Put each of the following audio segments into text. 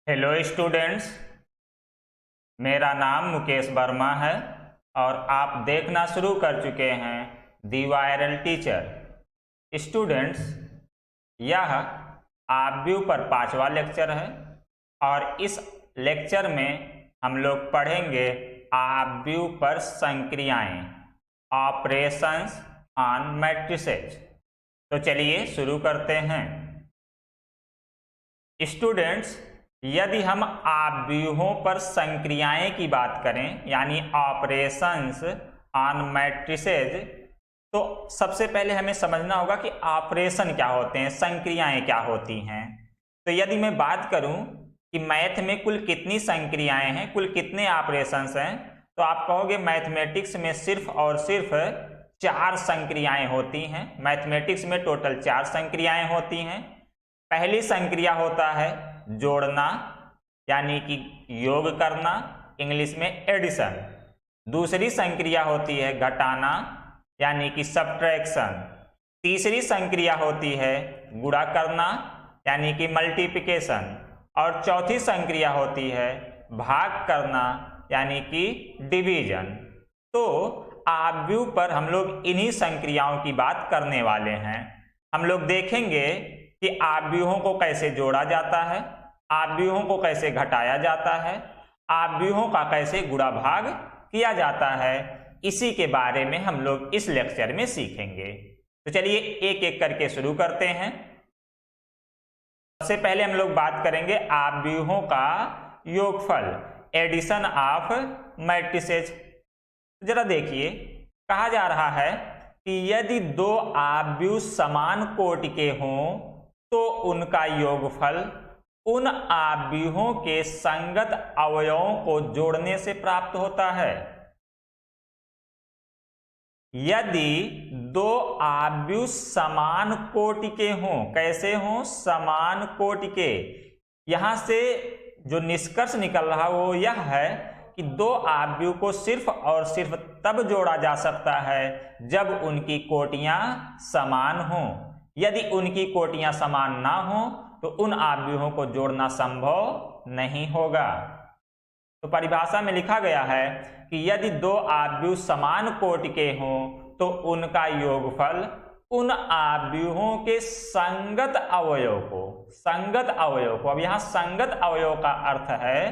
Hello students, मेरा नाम मुकेश वर्मा है और आप देखना शुरू कर चुके हैं दी वायरल टीचर। स्टूडेंट्स, यह आव्यूह पर 5वां लेक्चर है और इस लेक्चर में हम लोग पढ़ेंगे आव्यूह पर संक्रियाएं, ऑपरेशंस ऑन मैट्रिसेज। तो चलिए शुरू करते हैं। स्टूडेंट्स, यदि हम आव्यूहों पर संक्रियाएं की बात करें यानी ऑपरेशंस ऑन मैट्रिसेज, तो सबसे पहले हमें समझना होगा कि ऑपरेशन क्या होते हैं, संक्रियाएं क्या होती हैं। तो यदि मैं बात करूं कि मैथ में कुल कितनी संक्रियाएं हैं, कुल कितने ऑपरेशंस हैं, तो आप कहोगे मैथमेटिक्स में सिर्फ और सिर्फ 4 संक्रियाएं होती हैं। मैथमेटिक्स में टोटल 4 संक्रियाएं होती हैं। पहली संक्रिया होता है जोड़ना यानी कि योग करना, इंग्लिश में एडिशन। दूसरी संक्रिया होती है घटाना यानी कि सब्ट्रैक्शन। तीसरी संक्रिया होती है गुणा करना यानी कि मल्टीप्लिकेशन। और चौथी संक्रिया होती है भाग करना यानी कि डिवीजन। तो आव्यूह पर हम लोग इन्हीं संक्रियाओं की बात करने वाले हैं। हम लोग देखेंगे कि आव्यूहों को कैसे जोड़ा जाता है, आव्यूहों को कैसे घटाया जाता है, आव्यूहों का कैसे गुणा भाग किया जाता है। इसी के बारे में हम लोग इस लेक्चर में सीखेंगे। तो चलिए एक एक करके शुरू करते हैं। सबसे पहले हम लोग बात करेंगे आव्यूहों का योगफल, एडिशन ऑफ मैट्रिसेज। जरा देखिए, कहा जा रहा है कि यदि 2 आव्यूह समान कोटि के हों तो उनका योगफल उन आव्यूहों के संगत अवयवों को जोड़ने से प्राप्त होता है। यदि 2 आव्यूह समान कोटि के हों, कैसे हों? समान कोटि के। यहां से जो निष्कर्ष निकल रहा वो यह है कि 2 आव्यूह को सिर्फ और सिर्फ तब जोड़ा जा सकता है जब उनकी कोटियां समान हों। यदि उनकी कोटियां समान ना हो तो उन आव्यूहों को जोड़ना संभव नहीं होगा। तो परिभाषा में लिखा गया है कि यदि 2 आव्यूह समान कोटि के हों तो उनका योगफल उन आव्यूहों के संगत अवयव को, अब यहां संगत अवयव का अर्थ है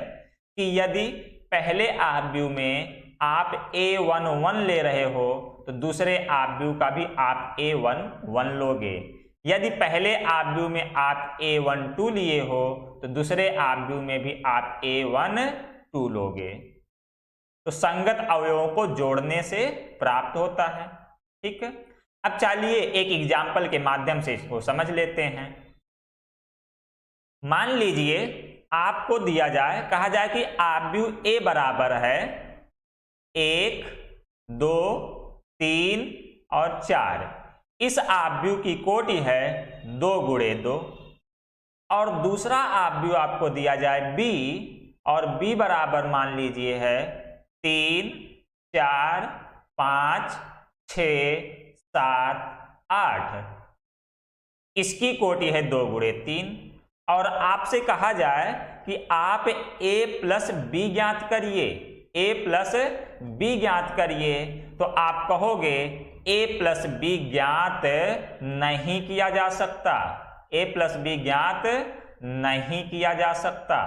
कि यदि पहले आव्यूह में आप a11 ले रहे हो तो दूसरे आव्यूह का भी आप a11 लोगे। यदि पहले आव्यूह में आप a12 लिए हो तो दूसरे आव्यूह में भी आप a12 लोगे। तो संगत अवयवों को जोड़ने से प्राप्त होता है। ठीक है, अब चलिए एक एग्जाम्पल के माध्यम से इसको समझ लेते हैं। मान लीजिए आपको दिया जाए, कहा जाए कि आव्यूह a बराबर है 1, 2, 3 और 4। इस आव्यूह की कोटि है 2 गुणे 2। और दूसरा आव्यूह आपको दिया जाए b, और b बराबर मान लीजिए है 3, 4, 5, 6, 7, 8। इसकी कोटि है 2 गुणे 3। और आपसे कहा जाए कि आप a प्लस b ज्ञात करिए, a प्लस b ज्ञात करिए, तो आप कहोगे a प्लस b ज्ञात नहीं किया जा सकता, a प्लस b ज्ञात नहीं किया जा सकता।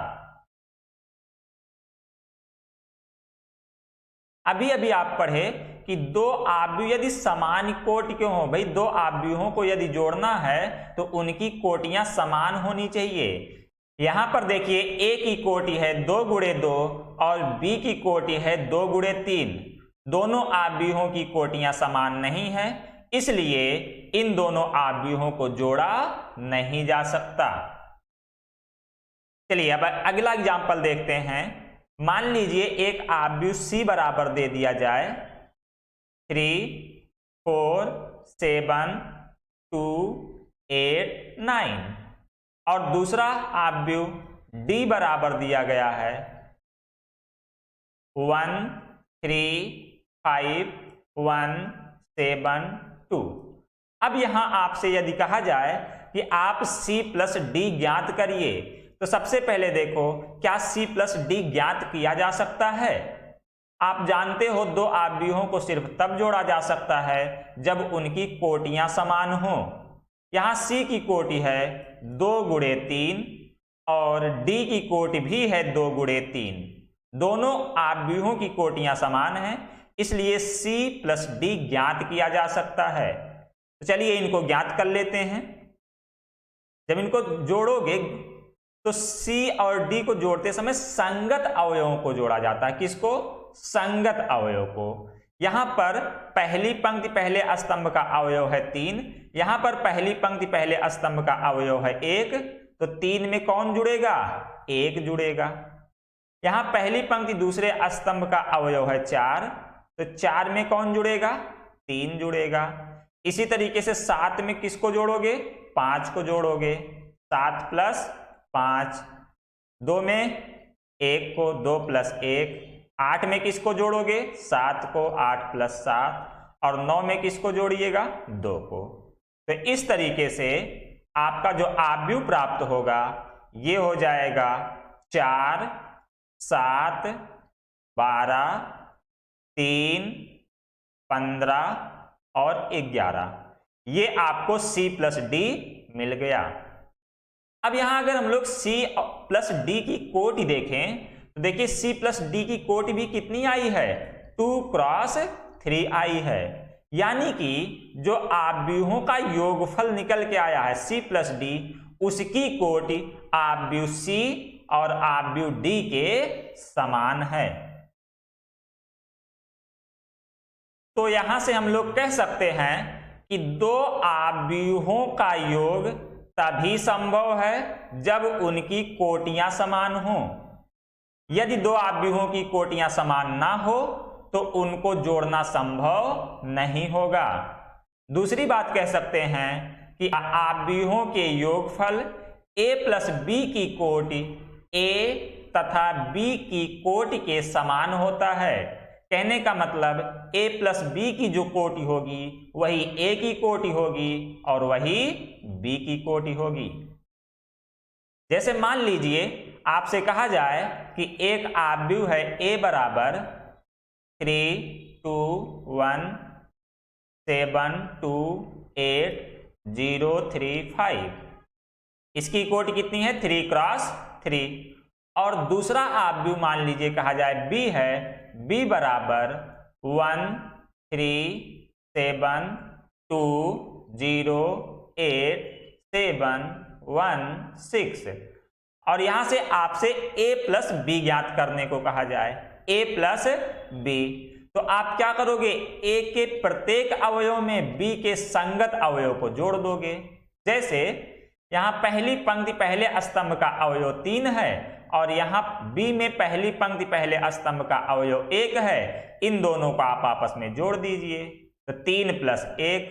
अभी अभी आप पढ़े कि 2 आव्यूह यदि समान कोटि के हों, भाई 2 आव्यूहों को यदि जोड़ना है तो उनकी कोटियां समान होनी चाहिए। यहां पर देखिए a की कोटि है 2 गुणे 2 और b की कोटि है 2 गुणे 3। दोनों आव्यूहों की कोटियां समान नहीं है, इसलिए इन दोनों आव्यूहों को जोड़ा नहीं जा सकता। चलिए अब अगला एग्जाम्पल देखते हैं। मान लीजिए एक आव्यूह c बराबर दे दिया जाए 3, 4, 7, 2, 8, 9 और दूसरा आव्यूह d बराबर दिया गया है 1, 3, 5, 1, 7, 2। अब यहां आपसे यदि कहा जाए कि आप c प्लस d ज्ञात करिए, तो सबसे पहले देखो, क्या C प्लस D ज्ञात किया जा सकता है? आप जानते हो दो आव्यूहों को सिर्फ तब जोड़ा जा सकता है जब उनकी कोटियां समान हो। यहां C की कोटि है 2 गुणे 3 और D की कोटि भी है 2 गुणे 3। दोनों आव्यूहों की कोटियां समान हैं, इसलिए C प्लस D ज्ञात किया जा सकता है। तो चलिए इनको ज्ञात कर लेते हैं। जब इनको जोड़ोगे तो C और D को जोड़ते समय संगत अवयवों को जोड़ा जाता है। किसको? संगत अवयव को। यहां पर पहली पंक्ति पहले स्तंभ का अवयव है 3, यहां पर पहली पंक्ति पहले स्तंभ का अवयव है 1, तो 3 में कौन जुड़ेगा? 1 जुड़ेगा। यहां पहली पंक्ति दूसरे स्तंभ का अवयव है 4, तो 4 में कौन जुड़ेगा? 3 जुड़ेगा। इसी तरीके से 7 में किसको जोड़ोगे? 5 को जोड़ोगे। 7 प्लस 5, 2 में 1 को, 2 प्लस 1। 8 में किसको जोड़ोगे? 7 को, 8 प्लस 7। और 9 में किसको जोड़िएगा? 2 को। तो इस तरीके से आपका जो आव्यूह प्राप्त होगा ये हो जाएगा 4, 7, 12, 3, 15 और 11। ये आपको C प्लस D मिल गया। अब यहां अगर हम लोग C प्लस D की कोटि देखें तो देखिए C प्लस D की कोटि भी कितनी आई है? 2 क्रॉस 3 आई है। यानी कि जो आव्यूहों का योगफल निकल के आया है C प्लस D, उसकी कोटि आव्यूह C और आव्यूह D के समान है। तो यहां से हम लोग कह सकते हैं कि दो आव्यूहों का योग तभी संभव है जब उनकी कोटियां समान हो। यदि दो आव्यूहों की कोटियां समान ना हो तो उनको जोड़ना संभव नहीं होगा। दूसरी बात कह सकते हैं कि आव्यूहों के योगफल A प्लस B की कोटि A तथा B की कोटि के समान होता है। कहने का मतलब A प्लस B की जो कोटि होगी वही A की कोटि होगी और वही B की कोटि होगी। जैसे मान लीजिए आपसे कहा जाए कि एक आव्यूह है A बराबर 3, 2, 1, 7, 2, 8, 0, 3, 5। इसकी कोटि कितनी है? 3 क्रॉस 3। और दूसरा आव्यूह मान लीजिए कहा जाए B है, B बराबर 1, 3, 7, 2, 0, 8, 7, 1, 6। और यहां से आपसे A प्लस B ज्ञात करने को कहा जाए, A प्लस B। तो आप क्या करोगे? A के प्रत्येक अवयव में B के संगत अवयव को जोड़ दोगे। जैसे यहां पहली पंक्ति पहले स्तंभ का अवयव 3 है और यहां B में पहली पंक्ति पहले स्तंभ का अवयव 1 है। इन दोनों को आप आपस में जोड़ दीजिए, तो 3 प्लस 1।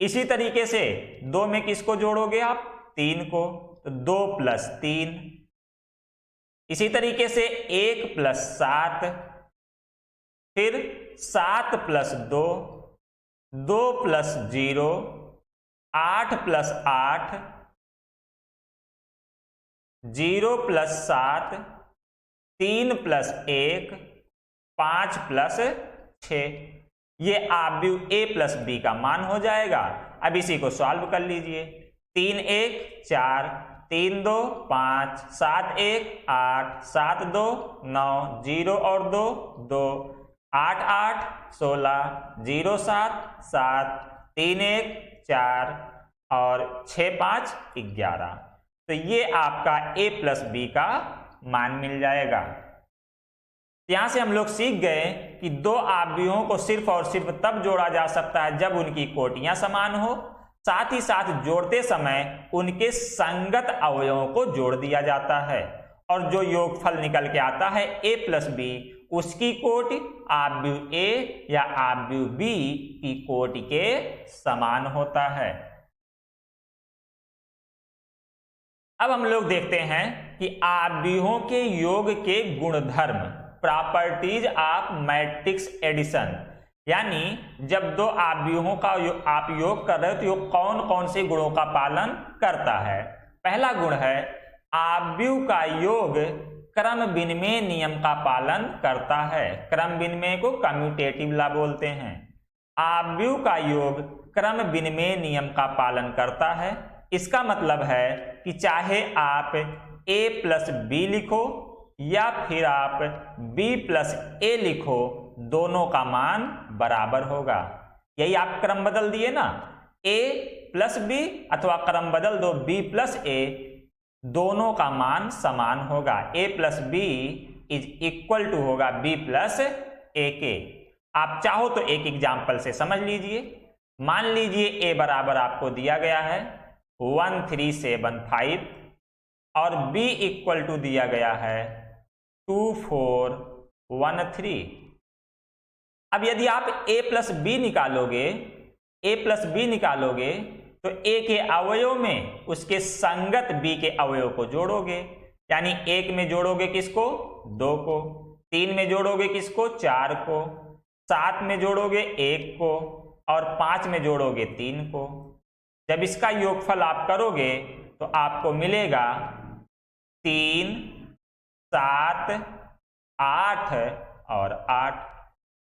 इसी तरीके से 2 में किसको जोड़ोगे आप? 3 को, तो 2 प्लस 3। इसी तरीके से 1 प्लस 7, फिर 7 plus 2, 2 plus 0, 8 plus 8, 0 plus 7, 3 plus 1, 5 plus 6। ये आव्यूह A प्लस B का मान हो जाएगा। अब इसी को सॉल्व कर लीजिए। 3 1 4, 3 2 5, 7 1 8, 7 2 9, 0 और 2 2, 8 8 16, 0 7 7, 3 1 4 और 6 5 11। तो ये आपका A प्लस B का मान मिल जाएगा। यहां से हम लोग सीख गए कि दो आव्यूहों को सिर्फ और सिर्फ तब जोड़ा जा सकता है जब उनकी कोटियां समान हो। साथ ही साथ जोड़ते समय उनके संगत अवयवों को जोड़ दिया जाता है और जो योगफल निकल के आता है A प्लस B, उसकी कोटि आव्यूह A या आव्यूह B की कोटि के समान होता है। अब हम लोग देखते हैं कि आव्यूहों के योग के गुणधर्म, प्रॉपर्टीज ऑफ मैट्रिक्स एडिशन, यानी जब दो आव्यूहों का आप योग कर रहे हो तो योग कौन कौन से गुणों का पालन करता है। पहला गुण है आव्यूह का योग क्रम विनिमय नियम का पालन करता है। क्रम विनिमय को कम्यूटेटिव लॉ बोलते हैं। आव्यूह का योग क्रम विनिमय नियम का पालन करता है। इसका मतलब है कि चाहे आप a प्लस बी लिखो या फिर आप b प्लस a लिखो, दोनों का मान बराबर होगा। यही आप क्रम बदल दिए ना, a प्लस बी अथवा क्रम बदल दो b प्लस a, दोनों का मान समान होगा। a plus b is equal to होगा b प्लस a के। आप चाहो तो एक एग्जाम्पल से समझ लीजिए। मान लीजिए a बराबर आपको दिया गया है 1375 और b इक्वल टू दिया गया है 2413। अब यदि आप a प्लस बी निकालोगे तो a के अवयव में उसके संगत b के अवयव को जोड़ोगे। यानी 1 में जोड़ोगे किसको? 2 को। 3 में जोड़ोगे किसको? 4 को। 7 में जोड़ोगे 1 को और 5 में जोड़ोगे 3 को। जब इसका योगफल आप करोगे तो आपको मिलेगा 3, 7, 8 और 8।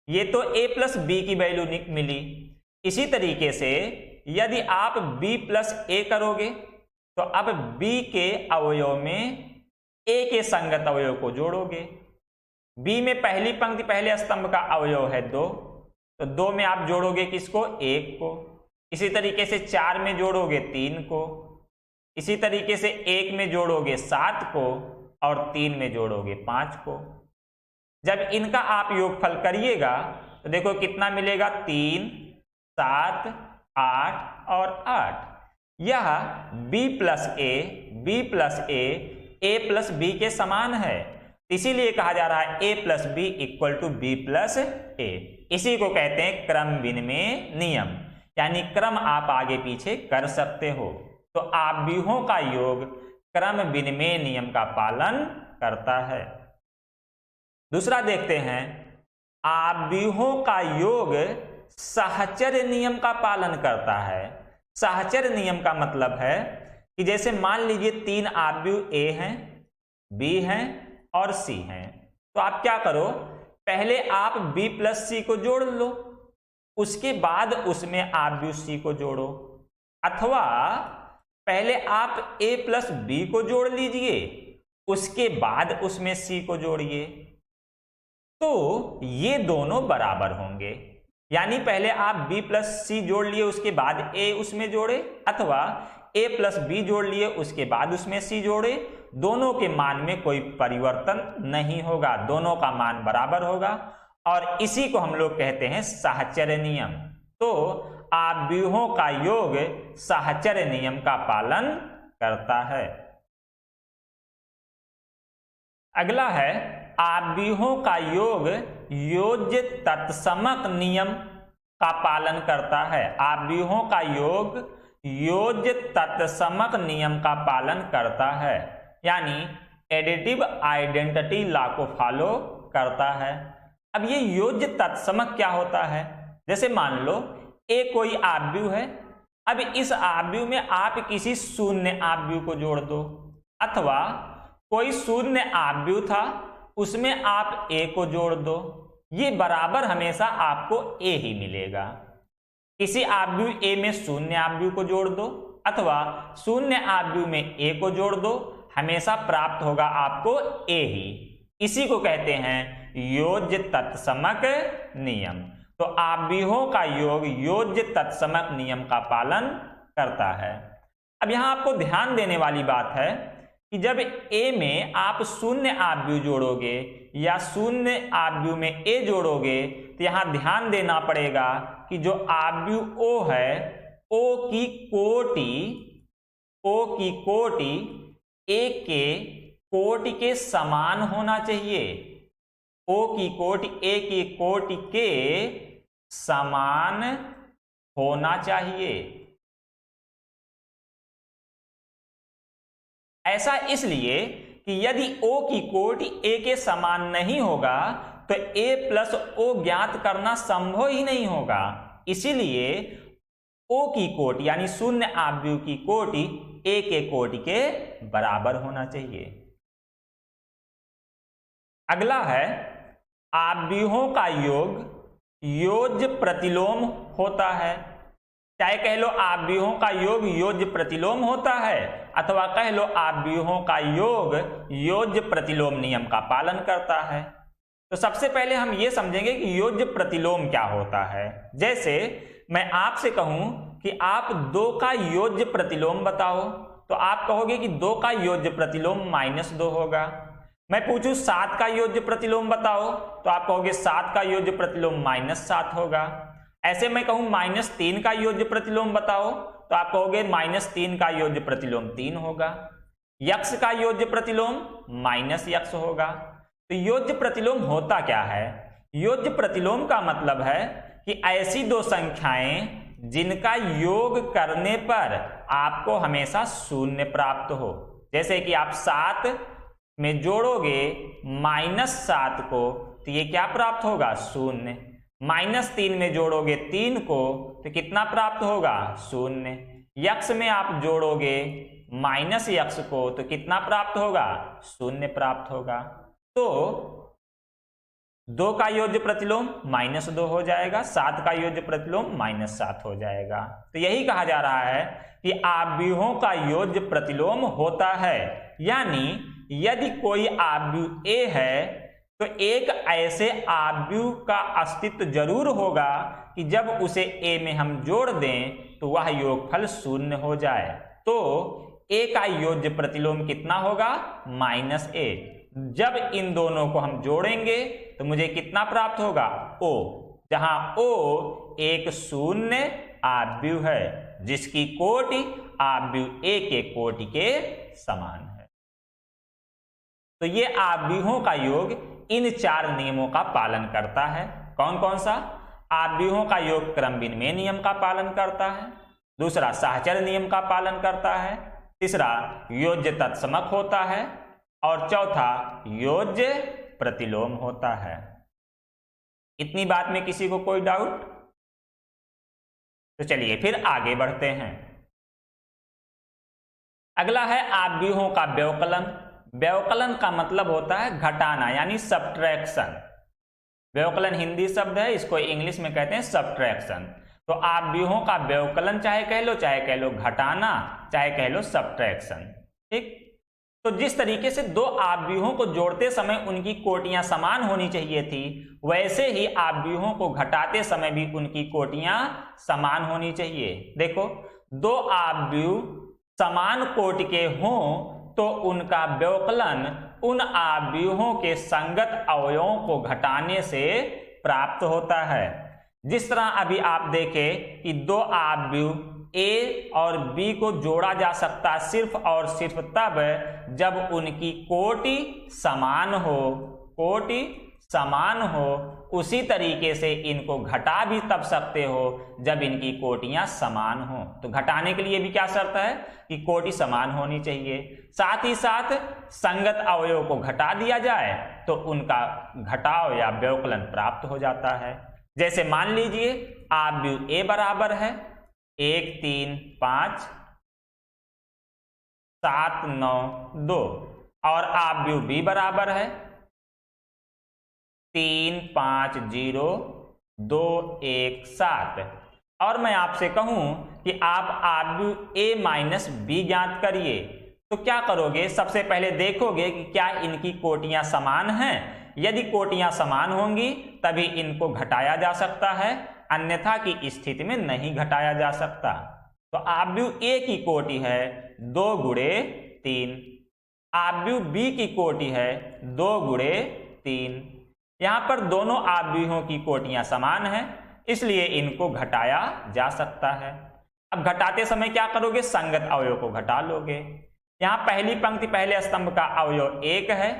ये तो a प्लस बी की वैल्यू मिली। इसी तरीके से यदि आप b प्लस a करोगे तो अब b के अवयव में a के संगत अवयव को जोड़ोगे। b में पहली पंक्ति पहले स्तंभ का अवयव है 2, तो 2 में आप जोड़ोगे किसको? 1 को। इसी तरीके से 4 में जोड़ोगे 3 को। इसी तरीके से 1 में जोड़ोगे 7 को और 3 में जोड़ोगे 5 को। जब इनका आप योगफल करिएगा तो देखो कितना मिलेगा? 3, 7, 8 और 8। यह b plus a plus b के समान है। इसीलिए कहा जा रहा है a plus b equal to b plus a। इसी को कहते हैं क्रम विनिमय नियम, यानी क्रम आप आगे पीछे कर सकते हो। तो आव्यूहों का योग क्रम विनिमय नियम का पालन करता है। दूसरा देखते हैं, आव्यूहों का योग सहचर्य नियम का पालन करता है। सहचर्य नियम का मतलब है कि जैसे मान लीजिए 3 आव्यूह a हैं, b हैं और c हैं, तो आप क्या करो? पहले आप b प्लस c को जोड़ लो, उसके बाद उसमें आव्यूह c को जोड़ो, अथवा पहले आप a प्लस b को जोड़ लीजिए, उसके बाद उसमें c को जोड़िए, तो ये दोनों बराबर होंगे। यानी पहले आप b प्लस सी जोड़ लिए उसके बाद a उसमें जोड़े, अथवा a प्लस बी जोड़ लिए उसके बाद उसमें c जोड़े, दोनों के मान में कोई परिवर्तन नहीं होगा, दोनों का मान बराबर होगा। और इसी को हम लोग कहते हैं सहचर्य नियम। तो आव्यूहों का योग सहचर्य नियम का पालन करता है। अगला है, आव्यूहों का योग योज्य तत्समक नियम का पालन करता है। आव्यूहों का योग योज्य तत्समक नियम का पालन करता है, यानी एडिटिव आइडेंटिटी लॉ को फॉलो करता है। अब ये योज्य तत्समक क्या होता है? जैसे मान लो a कोई आव्यूह है, अब इस आव्यूह में आप किसी शून्य आव्यूह को जोड़ दो, अथवा कोई शून्य आव्यूह था उसमें आप a को जोड़ दो, ये बराबर हमेशा आपको a ही मिलेगा। किसी आव्यूह a में शून्य आव्यूह को जोड़ दो अथवा शून्य आव्यूह में a को जोड़ दो, हमेशा प्राप्त होगा आपको a ही। इसी को कहते हैं योज्य तत्समक नियम। तो आव्यूहों का योग योज्य तत्समक नियम का पालन करता है। अब यहां आपको ध्यान देने वाली बात है कि जब a में आप शून्य आव्यूह जोड़ोगे या शून्य आव्यूह में a जोड़ोगे, तो यहां ध्यान देना पड़ेगा कि जो आव्यूह o है, o की कोटि a के कोटि के समान होना चाहिए। o की कोटि a की कोटि के समान होना चाहिए। ऐसा इसलिए कि यदि o की कोटि a के समान नहीं होगा तो a प्लस o ज्ञात करना संभव ही नहीं होगा। इसीलिए o की कोटि यानी शून्य आव्यूह की कोटि ए के कोटि के बराबर होना चाहिए। अगला है आव्यूहों का योग योज्य प्रतिलोम होता है। चाहे कह लो आव्यूहों का योग योज्य प्रतिलोम होता है अथवा कह लो आव्यूहों का योग योज्य प्रतिलोम नियम का पालन करता है। तो सबसे पहले हम ये समझेंगे कि योज्य प्रतिलोम क्या होता है। जैसे मैं आपसे कहूं कि आप 2 का योज्य प्रतिलोम बताओ, तो आप कहोगे कि 2 का योज्य प्रतिलोम -2 होगा। मैं पूछूं 7 का योज्य प्रतिलोम बताओ, तो आप कहोगे 7 का योज्य प्रतिलोम -7 होगा। ऐसे मैं कहूं -3 का योज्य प्रतिलोम बताओ, तो आप कहोगे -3 का योज्य प्रतिलोम 3 होगा। यक्ष का योज्य प्रतिलोम -यक्ष होगा। तो योज्य प्रतिलोम होता क्या है? योज्य प्रतिलोम का मतलब है कि ऐसी 2 संख्याएं जिनका योग करने पर आपको हमेशा 0 प्राप्त हो। जैसे कि आप 7 में जोड़ोगे -7 को, तो ये क्या प्राप्त होगा? 0। -3 में जोड़ोगे 3 को, तो कितना प्राप्त होगा? 0। यक्ष में आप जोड़ोगे -यक्ष को, तो कितना प्राप्त होगा? 0 प्राप्त होगा। तो 2 का योज्य प्रतिलोम -2 हो जाएगा, 7 का योज्य प्रतिलोम -7 हो जाएगा। तो यही कहा जा रहा है कि आव्यूहों का योज्य प्रतिलोम होता है। यानी यदि कोई आव्यूह A है तो एक ऐसे आव्यूह का अस्तित्व जरूर होगा कि जब उसे A में हम जोड़ दें तो वह योगफल 0 हो जाए। तो A का योज्य प्रतिलोम कितना होगा? -A। जब इन दोनों को हम जोड़ेंगे तो मुझे कितना प्राप्त होगा? O, जहां O एक 0 आव्यूह है जिसकी कोटि आव्यूह A के कोटि के समान है। तो ये आव्यूहों का योग इन 4 नियमों का पालन करता है। कौन कौन सा? आव्यूहों का योग क्रम विनिमय नियम का पालन करता है, दूसरा साहचर्य नियम का पालन करता है, तीसरा योज्य तत्समक होता है और चौथा योज्य प्रतिलोम होता है। इतनी बात में किसी को कोई डाउट? तो चलिए फिर आगे बढ़ते हैं। अगला है आव्यूहों का व्यवकलन। व्यवकलन का मतलब होता है घटाना, यानी सब्ट्रैक्शन। व्यवकलन हिंदी शब्द है, इसको इंग्लिश में कहते हैं सब्ट्रैक्शन। तो आव्यूहों का व्यवकलन चाहे कह लो घटाना, चाहे कह लो सब्ट्रैक्शन। ठीक। तो जिस तरीके से 2 आव्यूहों को जोड़ते समय उनकी कोटियां समान होनी चाहिए थी, वैसे ही आव्यूहों को घटाते समय भी उनकी कोटियां समान होनी चाहिए। देखो, 2 आव्यूह समान कोटि के हों तो उनका व्यवकलन उन आव्यूहों के संगत अवयवों को घटाने से प्राप्त होता है। जिस तरह अभी आप देखें कि 2 आव्यूह A और B को जोड़ा जा सकता सिर्फ और सिर्फ तब जब उनकी कोटि समान हो। कोटि समान हो, उसी तरीके से इनको घटा भी तब सकते हो जब इनकी कोटियां समान हो। तो घटाने के लिए भी क्या शर्त है कि कोटि समान होनी चाहिए। साथ ही साथ संगत अवयव को घटा दिया जाए तो उनका घटाव या व्यवकलन प्राप्त हो जाता है। जैसे मान लीजिए आव्यूह A बराबर है 1 3 5 7 9 2 और आव्यूह B बराबर है 3 5 0 2 1 7। और मैं आपसे कहूं कि आप आव्यूह A माइनस B ज्ञात करिए, तो क्या करोगे? सबसे पहले देखोगे कि क्या इनकी कोटियां समान हैं। यदि कोटियां समान होंगी तभी इनको घटाया जा सकता है, अन्यथा की स्थिति में नहीं घटाया जा सकता। तो आव्यूह A की कोटि है 2 गुणे 3, आव्यूह B की कोटि है 2 गुणे 3। यहां पर दोनों आव्यूहों की कोटियां समान हैं, इसलिए इनको घटाया जा सकता है। अब घटाते समय क्या करोगे? संगत अवयव को घटा लोगे। यहां पहली पंक्ति पहले स्तंभ का अवयव 1 है,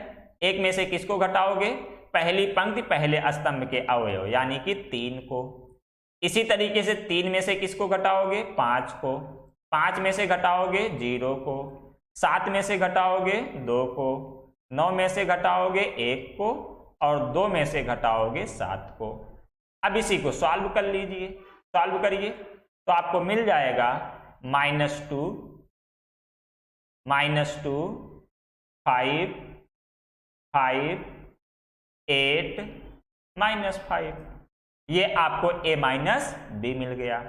1 में से किसको घटाओगे? पहली पंक्ति पहले स्तंभ के अवयव यानी कि 3 को। इसी तरीके से 3 में से किसको घटाओगे? 5 को। 5 में से घटाओगे 0 को, 7 में से घटाओगे 2 को, 9 में से घटाओगे 1 को और 2 में से घटाओगे 7 को। अब इसी को सॉल्व कर लीजिए, सॉल्व करिए तो आपको मिल जाएगा -2 -2 5 5 8 -5, ये आपको a माइनस बी मिल गया।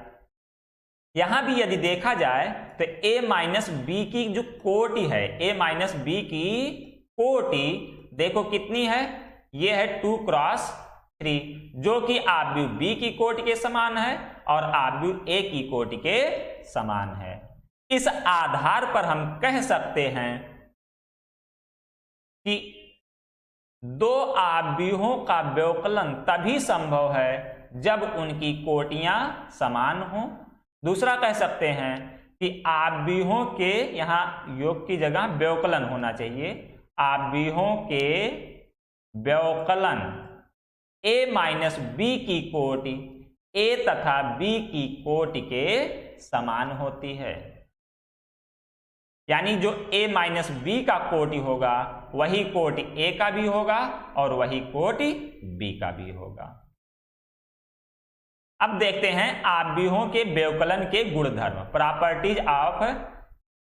यहां भी यदि देखा जाए तो a माइनस बी की जो कोटि है, a माइनस बी की कोटि देखो कितनी है, ये है 2 क्रॉस 3, जो कि आव्यूह b की कोटि के समान है और आव्यूह a की कोटि के समान है। इस आधार पर हम कह सकते हैं कि दो आव्यूहों का व्यवकलन तभी संभव है जब उनकी कोटियां समान हों। दूसरा कह सकते हैं कि आव्यूहों के, यहां योग की जगह व्यवकलन होना चाहिए, आव्यूहों के व्यवकलन a माइनस बी की कोटि a तथा b की कोटि के समान होती है। यानी जो a माइनस बी का कोटि होगा वही कोटि a का भी होगा और वही कोटि b का भी होगा। अब देखते हैं आव्यूहों के व्यवकलन के गुणधर्म, प्रॉपर्टीज ऑफ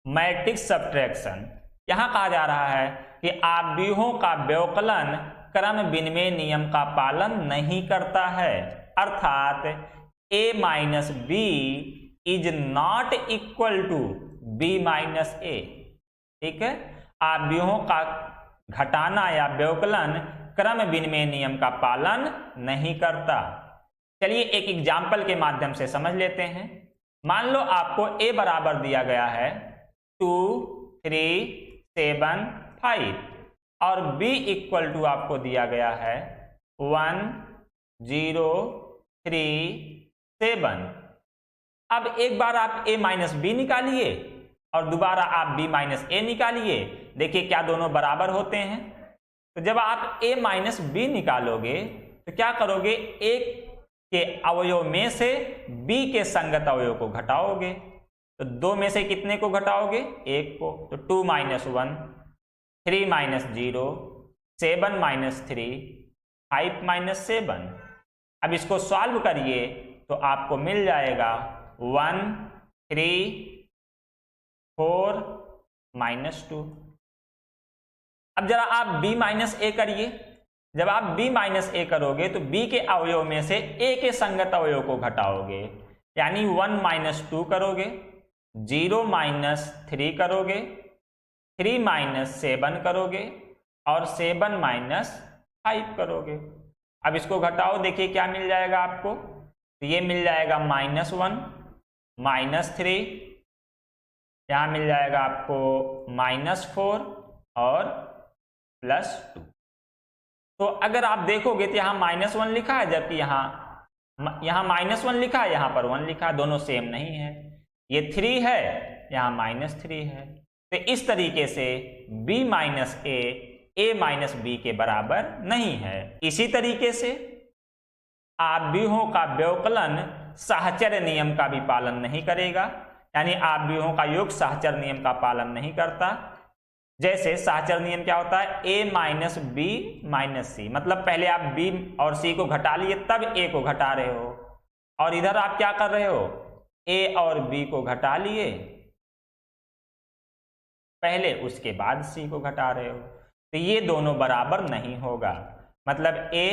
मैट्रिक्स सब्ट्रैक्शन। यहां कहा जा रहा है कि आव्यूहों का व्यवकलन क्रम विनिमय नियम का पालन नहीं करता है, अर्थात a minus b is not equal to b minus a। ठीक है, आव्यूहों का घटाना या व्यवकलन क्रम विनिमय नियम का पालन नहीं करता। चलिए एक एग्जाम्पल के माध्यम से समझ लेते हैं। मान लो आपको a बराबर दिया गया है 2 3 7 5 और b इक्वल टू आपको दिया गया है 1 0 3 7। अब एक बार आप a माइनस बी निकालिए और दोबारा आप b माइनस ए निकालिए, देखिए क्या दोनों बराबर होते हैं। तो जब आप a माइनस बी निकालोगे तो क्या करोगे, एक के अवयव में से b के संगत अवयव को घटाओगे, तो 2 में से कितने को घटाओगे, 1 को, तो 2 माइनस 1 3 माइनस 0 7 माइनस 3 5 माइनस 7। अब इसको सॉल्व करिए तो आपको मिल जाएगा 1 3 4 माइनस 2। अब जरा आप b माइनस ए करिए। जब आप b माइनस ए करोगे तो b के अवयव में से a के संगत अवयव को घटाओगे, यानी 1 माइनस 2 करोगे, 0 माइनस 3 करोगे, 3 माइनस 7 करोगे और 7 माइनस 5 करोगे। अब इसको घटाओ, देखिए क्या मिल जाएगा आपको, तो ये मिल जाएगा -1 -3, यहाँ मिल जाएगा आपको -4 और +2। तो अगर आप देखोगे तो यहाँ -1 लिखा है, जबकि यहाँ -1 लिखा है, यहाँ पर 1 लिखा है, दोनों सेम नहीं है। ये 3 है, यहाँ -3 है। तो इस तरीके से b minus a minus b के बराबर नहीं है। इसी तरीके से आव्यूहों का व्यवकलन साहचर्य नियम का भी पालन नहीं करेगा, यानी आव्यूहों का योग साहचर्य नियम का पालन नहीं करता। जैसे साहचर्य नियम क्या होता है, a माइनस बी माइनस सी, मतलब पहले आप b और c को घटा लिए तब a को घटा रहे हो, और इधर आप क्या कर रहे हो, a और b को घटा लिए पहले, उसके बाद c को घटा रहे हो, तो ये दोनों बराबर नहीं होगा। मतलब a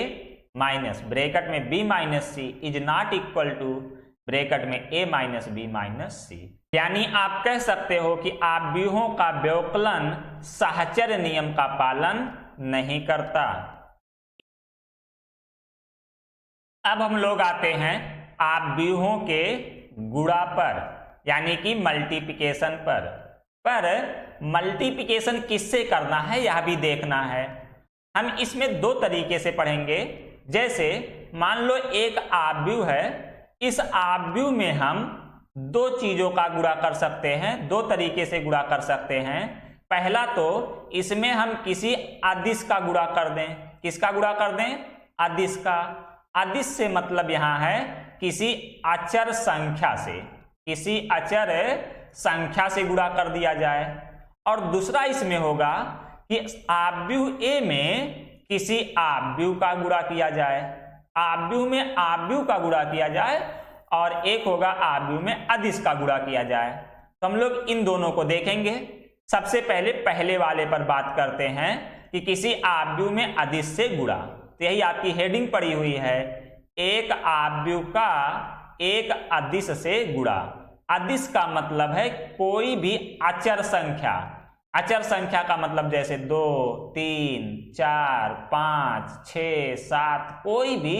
माइनस ब्रैकेट में b minus c is not equal to bracket में a minus b minus c. यानी आप कह सकते हो कि आव्यूहों का व्यवकलन साहचर्य नियम का पालन नहीं करता। अब हम लोग आते हैं आव्यूहों के गुणा पर, यानी कि मल्टीप्लिकेशन पर मल्टीप्लिकेशन किससे करना है यह भी देखना है। हम इसमें 2 तरीके से पढ़ेंगे। जैसे मान लो एक आव्यूह है, इस आव्यूह में हम 2 चीजों का गुणा कर सकते हैं, 2 तरीके से गुणा कर सकते हैं। पहला तो इसमें हम किसी अदिश का गुणा कर दें। किसका गुणा कर दें, अदिश का। अदिश से मतलब यहां है किसी अचर संख्या से, किसी अचर संख्या से गुणा कर दिया जाए। और दूसरा इसमें होगा कि आव्यूह ए में किसी आव्यूह का गुणा किया जाए, आव्यूह में आव्यूह का गुणा किया जाए, और एक होगा आव्यूह में अदिश का गुणा किया जाए। तो हम लोग इन दोनों को देखेंगे। सबसे पहले पहले वाले पर बात करते हैं कि किसी आव्यूह में अदिश से गुणा। तो यही आपकी हेडिंग पड़ी हुई है, एक आव्यूह का एक अदिश से गुणा। अदिश का मतलब है कोई भी अचर संख्या। अचर संख्या का मतलब जैसे 2, 3, 4, 5, 6, 7, कोई भी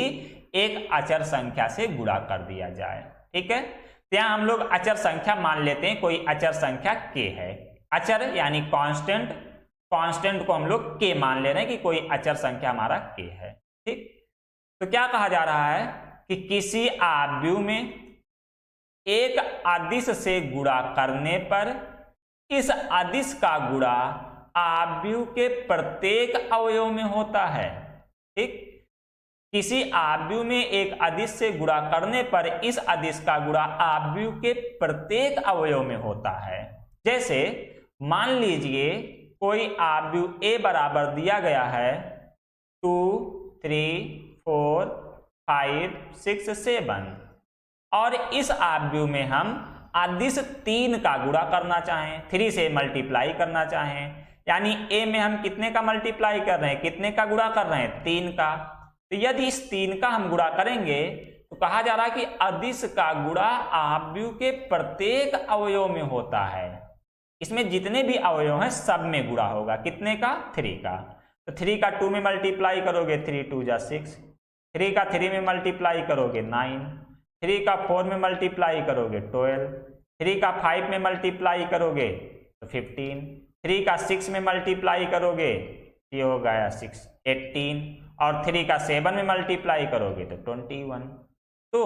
एक अचर संख्या से गुणा कर दिया जाए। ठीक है, तो यहां हम लोग अचर संख्या मान लेते हैं, कोई अचर संख्या k है। अचर यानी कांस्टेंट, कांस्टेंट को हम लोग k मान ले रहे हैं कि कोई अचर संख्या हमारा k है। ठीक, तो क्या कहा जा रहा है कि किसी आव्यूह में एक अदिश से गुणा करने पर इस अदिश का गुणा आव्यूह के प्रत्येक अवयव में होता है। ठीक, किसी आव्यूह में एक अदिश से गुणा करने पर इस अदिश का गुणा आव्यूह के प्रत्येक अवयव में होता है। जैसे मान लीजिए कोई आव्यूह a बराबर दिया गया है 2, 3, 4, 5, 6, 7 और इस आव्यूह में हम अदिश 3 का गुणा करना चाहें, 3 से मल्टीप्लाई करना चाहें, यानी a में हम कितने का मल्टीप्लाई कर रहे हैं, कितने का गुणा कर रहे हैं, 3 का। तो यदि इस 3 का हम गुणा करेंगे तो कहा जा रहा है कि अदिश का गुणा आव्यूह के प्रत्येक अवयव में होता है। इसमें जितने भी अवयव हैं सब में गुणा होगा, कितने का, 3 का। तो 3 का 2 में मल्टीप्लाई करोगे 3 2 जा 6, 3 का 3 में मल्टीप्लाई करोगे 9, 3 का 4 में मल्टीप्लाई करोगे 12, 3 का 5 में मल्टीप्लाई करोगे तो 15, 3 का 6 में मल्टीप्लाई करोगे ये हो गया 6 18 और 3 का 7 में मल्टीप्लाई करोगे तो 21। तो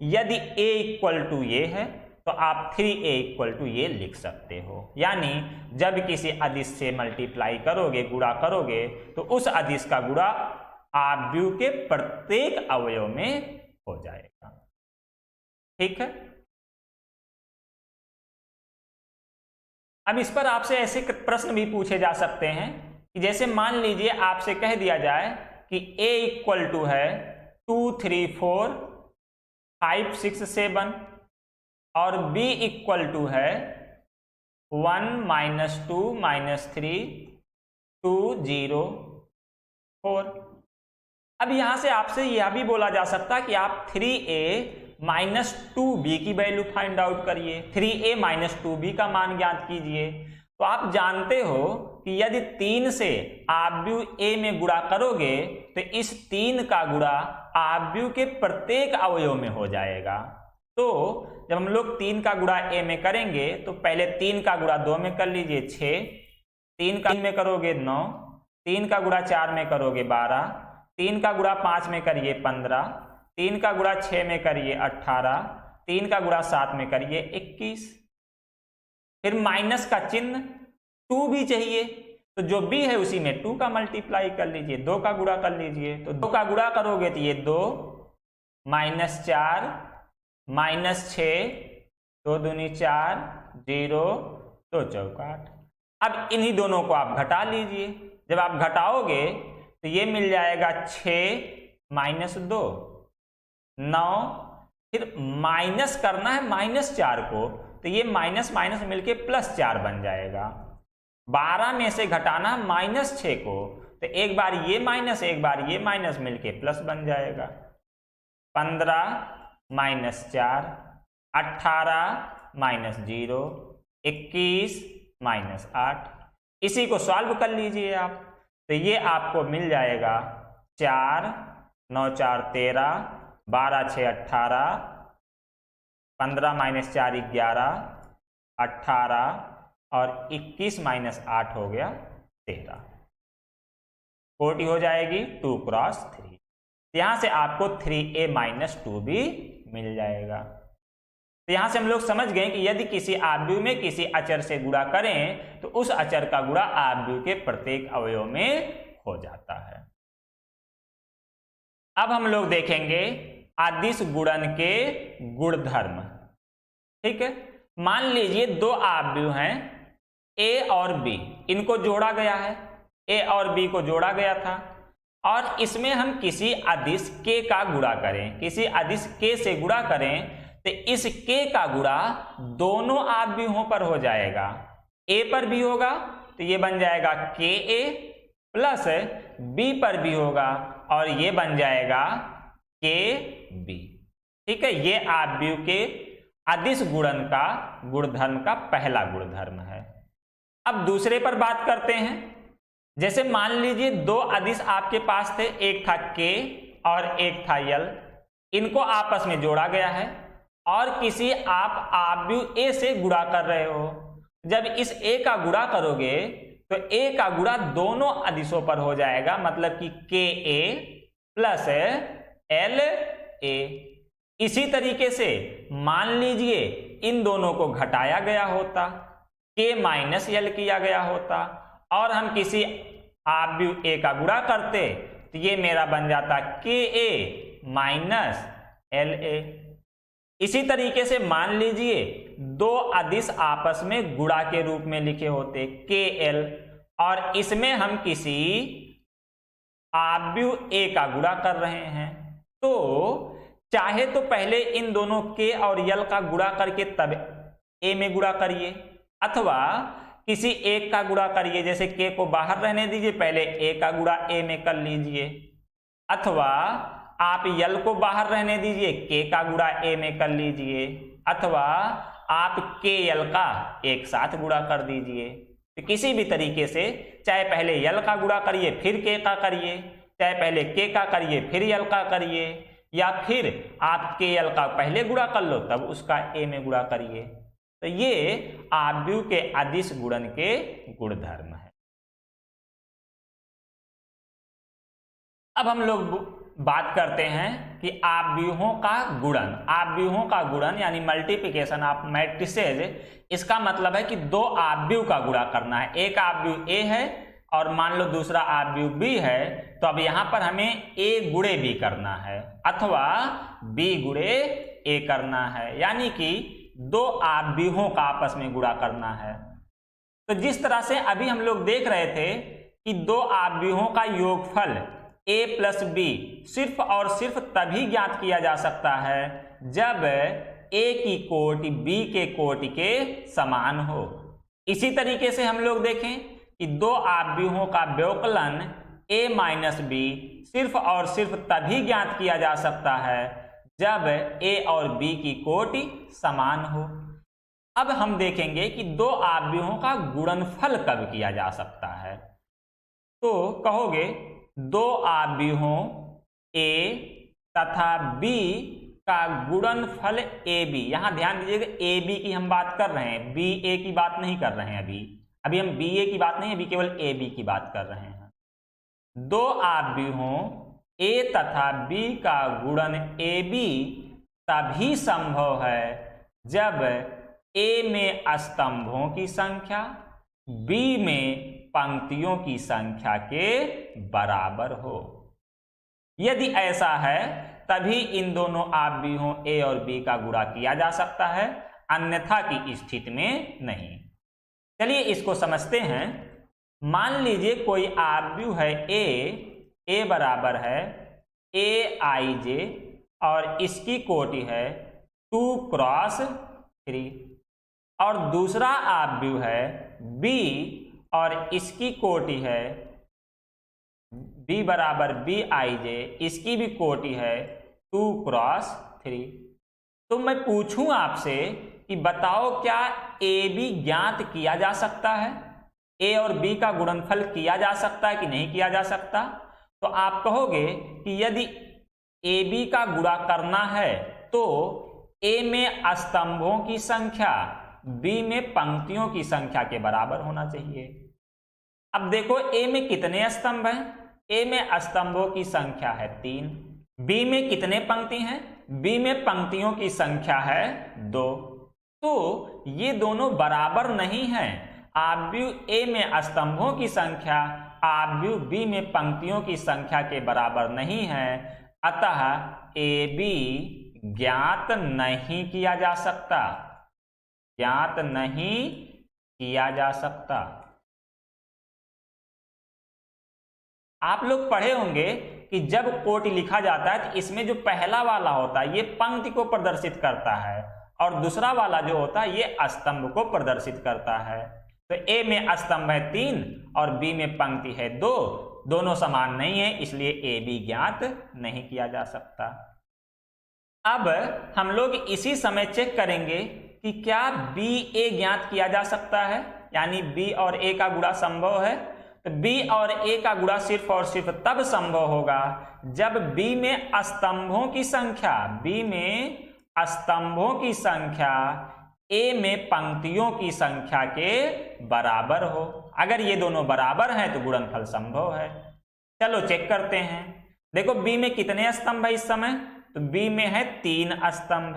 यदि a इक्वल टू ये है तो आप 3a इक्वल टू ये लिख सकते हो, यानी जब किसी अदिश से मल्टीप्लाई करोगे, गुणा करोगे तो उस अदिश का गुणा आव्यूह के प्रत्येक अवयव में हो जाएगा। ठीक है, अब इस पर आपसे ऐसे प्रश्न भी पूछे जा सकते हैं कि जैसे मान लीजिए आपसे कह दिया जाए कि a इक्वल टू है 2, 3, 4, 5, 6, 7 और b इक्वल टू है 1, -2, -3, 2, 0, 4। अब यहां से आपसे यह भी बोला जा सकता है कि आप 3a -2b की वैल्यू फाइंड आउट करिए, 3a -2b का मान ज्ञात कीजिए। तो आप जानते हो कि यदि 3 से आव्यूह a में गुणा करोगे तो इस 3 का गुणा आव्यूह के प्रत्येक अवयव में हो जाएगा। तो जब हम लोग 3 का गुणा a में करेंगे तो पहले 3 का गुणा 2 में कर लीजिए 6, 3 का 3 में करोगे 9, 3 का गुणा 4 में करोगे 12, 3 का गुणा 5 में करिए 15, 3 का गुणा 6 में करिए 18, 3 का गुणा 7 में करिए 21। फिर माइनस का चिन्ह 2 भी चाहिए, तो जो b है उसी में 2 का मल्टीप्लाई कर लीजिए, 2 का गुणा कर लीजिए। तो 2 का गुणा करोगे तो ये 2, -4, -6, 2 दूनी 4, 0, 2 चौका 8। अब इन्हीं दोनों को आप घटा लीजिए, जब आप घटाओगे तो ये मिल जाएगा 6 -2 9, फिर माइनस करना है -4 को, तो ये माइनस माइनस मिलके +4 बन जाएगा। 12 में से घटाना -6 को, तो एक बार ये माइनस एक बार ये माइनस मिलके प्लस बन जाएगा। 15 -4, 18 -0, 21 -8। इसी को सॉल्व कर लीजिए आप, तो ये आपको मिल जाएगा 4 9 4 13, 12 6 18, 15 -4 11, 18 और 21 -8 हो गया 13। 40 हो जाएगी 2 × 3। यहां से आपको 3a -2 भी मिल जाएगा। तो यहां से हम लोग समझ गए कि यदि किसी आव्यूह में किसी अचर से गुणा करें तो उस अचर का गुणा आव्यूह के प्रत्येक अवयव में हो जाता है। अब हम लोग देखेंगे अदिश गुणन के गुणधर्म। ठीक है, मान लीजिए 2 आव्यूह हैं a और b, इनको जोड़ा गया है, a और b को जोड़ा गया था और इसमें हम किसी अदिश k का गुणा करें, किसी अदिश k से गुणा करें तो इस k का गुणा दोनों आव्यूहों पर हो जाएगा। ए पर बी होगा तो ये बन जाएगा के ए, प्लस बी पर बी होगा और ये बन जाएगा के बी। ठीक है, ये आव्यूह के अदिश गुणन का गुणधर्म का पहला गुणधर्म है। अब दूसरे पर बात करते हैं। जैसे मान लीजिए दो अदिश आपके पास थे, एक था के और एक था यल, इनको आपस में जोड़ा गया है और किसी आप आव्यूह ए से गुणा कर रहे हो। जब इस ए का गुणा करोगे तो ए का गुणा दोनों अदिशों पर हो जाएगा, मतलब कि के ए प्लस एल ए। इसी तरीके से मान लीजिए इन दोनों को घटाया गया होता, के माइनस यल किया गया होता और हम किसी आव्यूह ए का गुणा करते तो ये मेरा बन जाता के ए माइनस एल ए। इसी तरीके से मान लीजिए दो अदिश आपस में गुणा के रूप में लिखे होते के एल और इसमें हम किसी आव्यूह ए का गुणा कर रहे हैं, तो चाहे तो पहले इन दोनों के और यल का गुणा करके तब ए में गुणा करिए, अथवा किसी एक का गुणा करिए, जैसे के को बाहर रहने दीजिए, पहले ए का गुणा ए में कर लीजिए, अथवा आप यल को बाहर रहने दीजिए, के का गुणा ए में कर लीजिए, अथवा आप के यल का एक साथ गुणा कर दीजिए। तो किसी भी तरीके से चाहे पहले यल का गुणा करिए फिर के का करिए, चाहे पहले के का करिए फिर यल का करिए, या फिर आप के यल का पहले गुणा कर लो तब उसका ए में गुणा करिए। तो ये आव्यूह के अदिश गुणन के गुणधर्म है। अब हम लोग बात करते हैं कि आव्यूहों का गुणन। आव्यूहों का गुणन यानी मल्टीप्लिकेशन ऑफ मैट्रिसेज, इसका मतलब है कि दो आव्यूह का गुणा करना है। एक आव्यूह ए है और मान लो दूसरा आव्यूह बी है, तो अब यहां पर हमें ए गुणे बी करना है अथवा बी गुणे ए करना है, यानी कि दो आव्यूहों का आपस में गुणा करना है। तो जिस तरह से अभी हम लोग देख रहे थे कि दो आव्यूहों का योगफल a प्लस बी सिर्फ और सिर्फ तभी ज्ञात किया जा सकता है जब a की कोटि b के कोटि के समान हो। इसी तरीके से हम लोग देखें कि दो आव्यूहों का व्यवकलन a माइनस बी सिर्फ और सिर्फ तभी ज्ञात किया जा सकता है जब a और b की कोटि समान हो। अब हम देखेंगे कि दो आव्यूहों का गुणनफल कब किया जा सकता है। तो कहोगे दो आव्यूहों a तथा b का गुणनफल ab, यहां ध्यान दीजिएगा ab की हम बात कर रहे हैं, ba की बात नहीं कर रहे हैं। अभी हम ba की बात नहीं, अभी केवल ab की बात कर रहे हैं। दो आव्यूहों a तथा b का गुणन ab तभी संभव है जब a में स्तंभों की संख्या b में पंक्तियों की संख्या के बराबर हो। यदि ऐसा है तभी इन दोनों आव्यूहों a और b का गुणा किया जा सकता है, अन्यथा की स्थिति में नहीं। चलिए इसको समझते हैं। मान लीजिए कोई आव्यूह है a बराबर है aij और इसकी कोटि है 2 क्रॉस 3, और दूसरा आव्यूह है b और इसकी कोटि है b बराबर bij, इसकी भी कोटि है 2 क्रॉस 3। तो मैं पूछूं आपसे कि बताओ क्या ab ज्ञात किया जा सकता है, a और b का गुणनफल किया जा सकता है कि नहीं किया जा सकता। तो आप कहोगे कि यदि ab का गुणा करना है तो a में स्तंभों की संख्या b में पंक्तियों की संख्या के बराबर होना चाहिए। अब देखो a में कितने स्तंभ हैं, a में स्तंभों की संख्या है 3, b में कितने पंक्ति हैं, b में पंक्तियों की संख्या है 2। तो ये दोनों बराबर नहीं हैं। आव्यूह a में स्तंभों की संख्या आव्यूह b में पंक्तियों की संख्या के बराबर नहीं है, अतः ab ज्ञात नहीं किया जा सकता, ज्ञात नहीं किया जा सकता। आप लोग पढ़े होंगे कि जब कोटि लिखा जाता है तो इसमें जो पहला वाला होता है ये पंक्ति को प्रदर्शित करता है और दूसरा वाला जो होता है ये स्तंभ को प्रदर्शित करता है। तो ए में स्तंभ है 3 और बी में पंक्ति है 2, दोनों समान नहीं है, इसलिए ए बी ज्ञात नहीं किया जा सकता। अब हम लोग इसी समय चेक करेंगे कि क्या बी ए ज्ञात किया जा सकता है, यानी बी और ए का गुणा संभव है। तो बी और ए का गुणा सिर्फ और सिर्फ तब संभव होगा जब बी में स्तंभों की संख्या ए में पंक्तियों की संख्या के बराबर हो। अगर ये दोनों बराबर हैं तो गुणनफल संभव है। चलो चेक करते हैं। देखो बी में कितने स्तंभ है इस समय, तो बी में है 3 स्तंभ।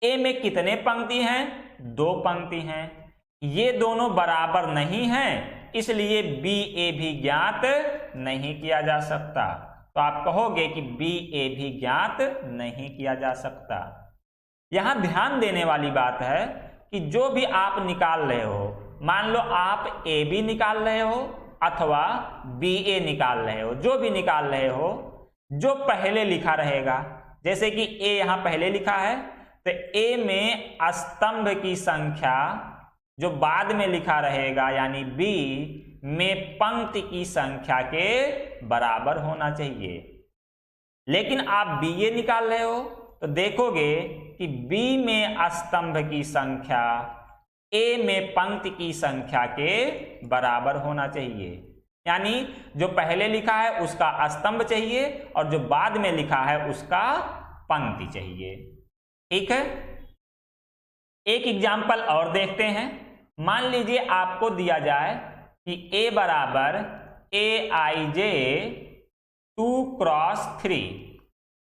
ए में कितने पंक्ति हैं, 2 पंक्ति हैं। ये दोनों बराबर नहीं हैं, इसलिए बी ए भी ज्ञात नहीं किया जा सकता। तो आप कहोगे कि बी ए भी ज्ञात नहीं किया जा सकता। यहां ध्यान देने वाली बात है कि जो भी आप निकाल रहे हो, मान लो आप ए बी निकाल रहे हो अथवा बी ए निकाल रहे हो, जो भी निकाल रहे हो, जो पहले लिखा रहेगा, जैसे कि ए यहां पहले लिखा है, तो ए में स्तंभ की संख्या जो बाद में लिखा रहेगा यानी बी में पंक्ति की संख्या के बराबर होना चाहिए। लेकिन आप बी ए निकाल रहे हो तो देखोगे कि बी में स्तंभ की संख्या ए में पंक्ति की संख्या के बराबर होना चाहिए, यानी जो पहले लिखा है उसका स्तंभ चाहिए और जो बाद में लिखा है उसका पंक्ति चाहिए। ठीक है, एक एग्जाम्पल और देखते हैं। मान लीजिए आपको दिया जाए कि a बराबर aij 2x3